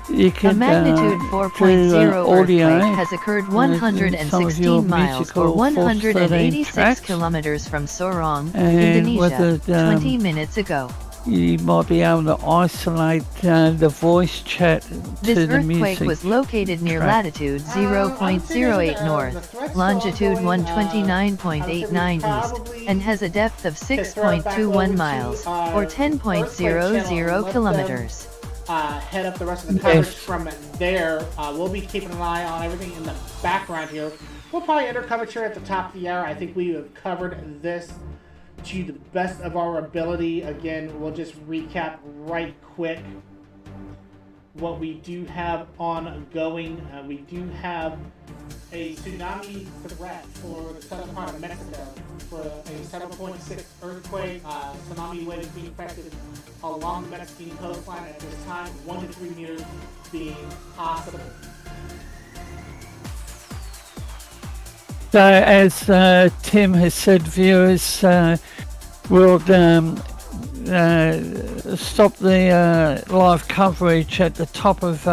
you can a magnitude 4.0 earthquake has occurred 116 miles or 186 kilometers from Sorong, Indonesia, 20 minutes ago. You might be able to isolate the voice chat to the music. This earthquake was located near latitude 0.08 north, longitude 129.89 east, and has a depth of 6.21 miles, or 10.00 kilometers. Head up the rest of the coverage from there. We'll be keeping an eye on everything in the background here. We'll probably enter coverage here at the top of the hour. I think we have covered this to the best of our ability. Again, we'll just recap right quick what we do have ongoing. We do have a tsunami threat for the southern part of Mexico for a 7.6 earthquake. Tsunami wave is being affected along the Mexican coastline at this time, 1 to 3 meters being possible. So, as Tim has said, viewers will stop the live coverage at the top of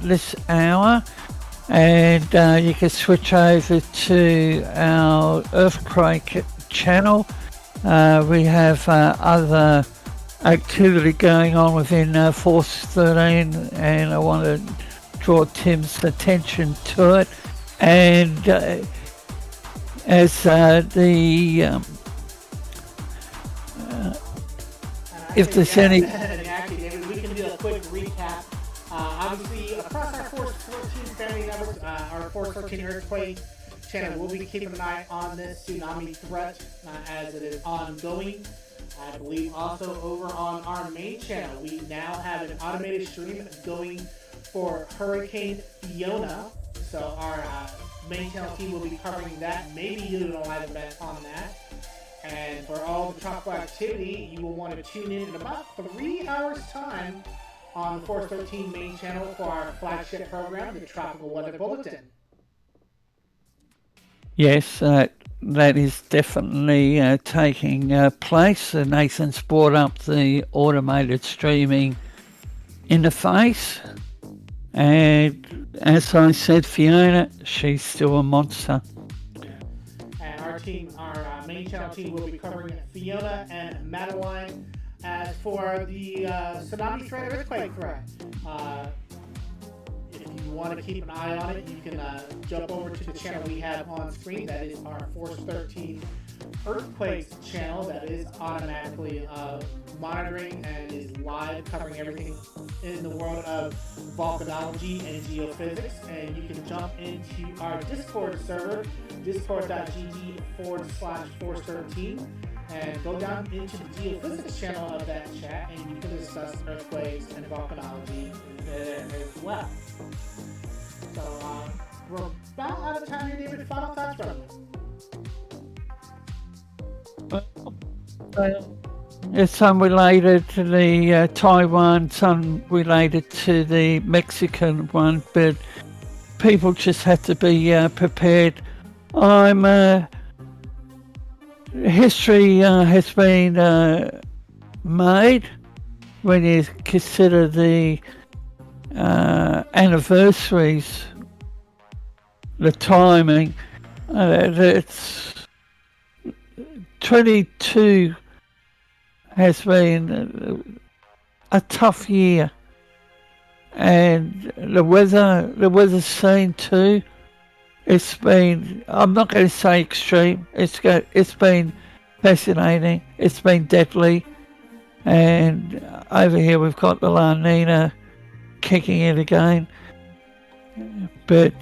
this hour, and you can switch over to our earthquake channel. We have other activity going on within Force 13, and I want to draw Tim's attention to it. And as if there's any... Actually, David, we can do a quick recap. Obviously, across our Force 14 family members, our Force 13 earthquake channel, we'll be keeping an eye on this tsunami threat as it is ongoing. I believe also over on our main channel, we now have an automated stream going for Hurricane Fiona. So our main channel team will be covering that, maybe doing a live event on that. And for all the tropical activity, you will want to tune in about 3 hours time on the Force 13 main channel for our flagship program, the Tropical Weather Bulletin. Yes, that is definitely taking place. Nathan's brought up the automated streaming interface, and as I said, Fiona, she's still a monster. And our team, our main channel team, will be covering Fiona and Madeline. As for the tsunami threat, earthquake threat, if you want to keep an eye on it, you can jump over to the channel we have on screen. That is our Force 13 Earthquakes channel that is automatically monitoring and is live, covering everything in the world of volcanology and geophysics. And you can jump into our Discord server, discord.gg/Force13, and go down into the geophysics channel of that chat, and you can discuss earthquakes and volcanology there as well. So we're about out of time here, David. Final thoughts from you? It's unrelated to the Taiwan, it's unrelated to the Mexican one, but people just have to be prepared. History has been made when you consider the anniversaries, the timing. It's 22 has been a tough year, and the weather's scene too. It's been, I'm not going to say extreme, it's been fascinating, it's been deadly, and over here we've got the La Niña kicking in again, but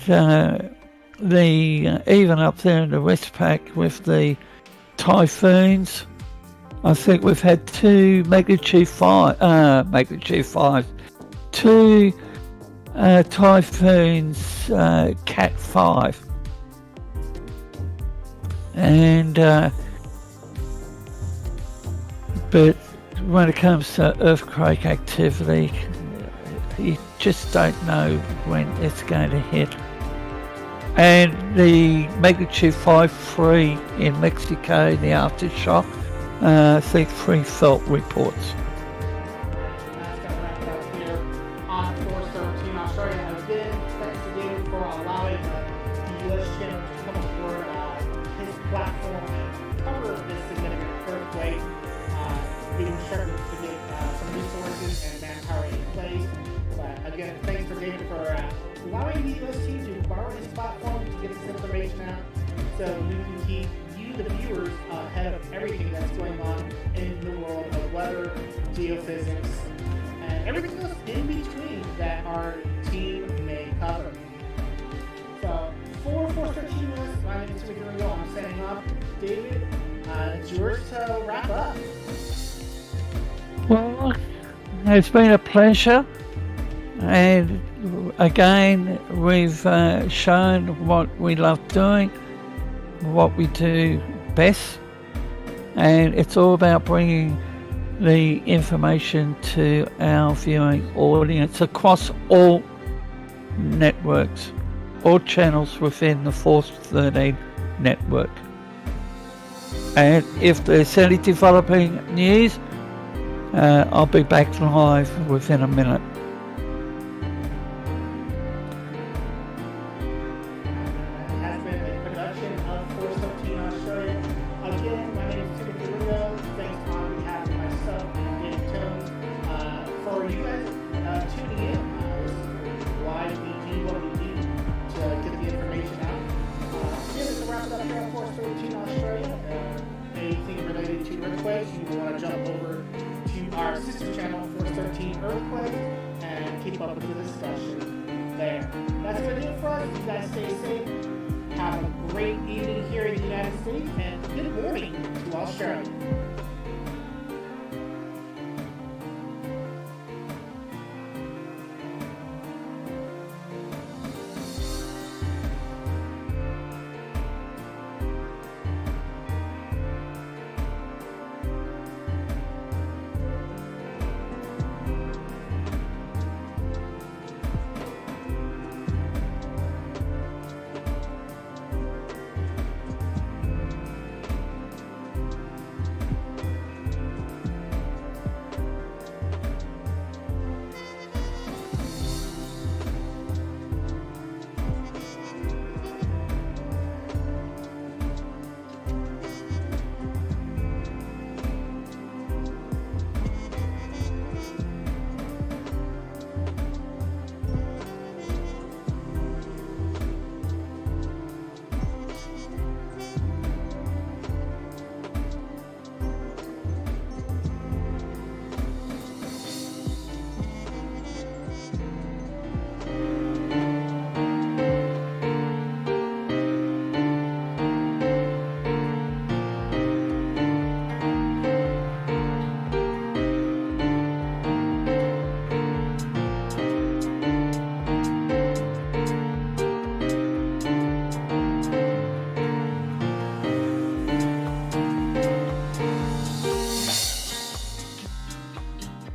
even up there in the Westpac with the typhoons, I think we've had two magnitude 5, two typhoons, Cat 5, and but when it comes to earthquake activity, you just don't know when it's going to hit. And the magnitude 5.3 in Mexico, the aftershock, I think 3 felt reports. That's going to wrap it up here on Force 13 Australia. Again, thanks to David for allowing the U.S. channel to come aboard his platform and cover this significant earthquake. Being sure to get some resources and manpower in place. But again, thanks for David for allowing the U.S. team to borrow his platform to get this information out, so we can keep you, the viewers, ahead of everything that's going on in the world of weather, geophysics, and everything else in between that our team may cover. So, for Force 13 West, my name is Niña. I'm setting off. David, it's yours to wrap up. Well, it's been a pleasure, and again, we've shown what we love doing, what we do best, and it's all about bringing the information to our viewing audience across all networks, all channels within the Force 13 network. And if there's any developing news, I'll be back live within a minute. That has been a production of Force 13 Australia. Again, my name is Niña. Thanks on behalf of myself and David Jones for you guys tuning in. This is why we do what we do to get the information out. Again, to wrap it up here on Force 13 Australia. Anything related to earthquakes, you want to jump over to our sister channel, Force 13 Earthquake, and keep up with the discussion there. That's going to do it for us. You guys stay safe. Have a great evening here in the United States, and good morning to Australia.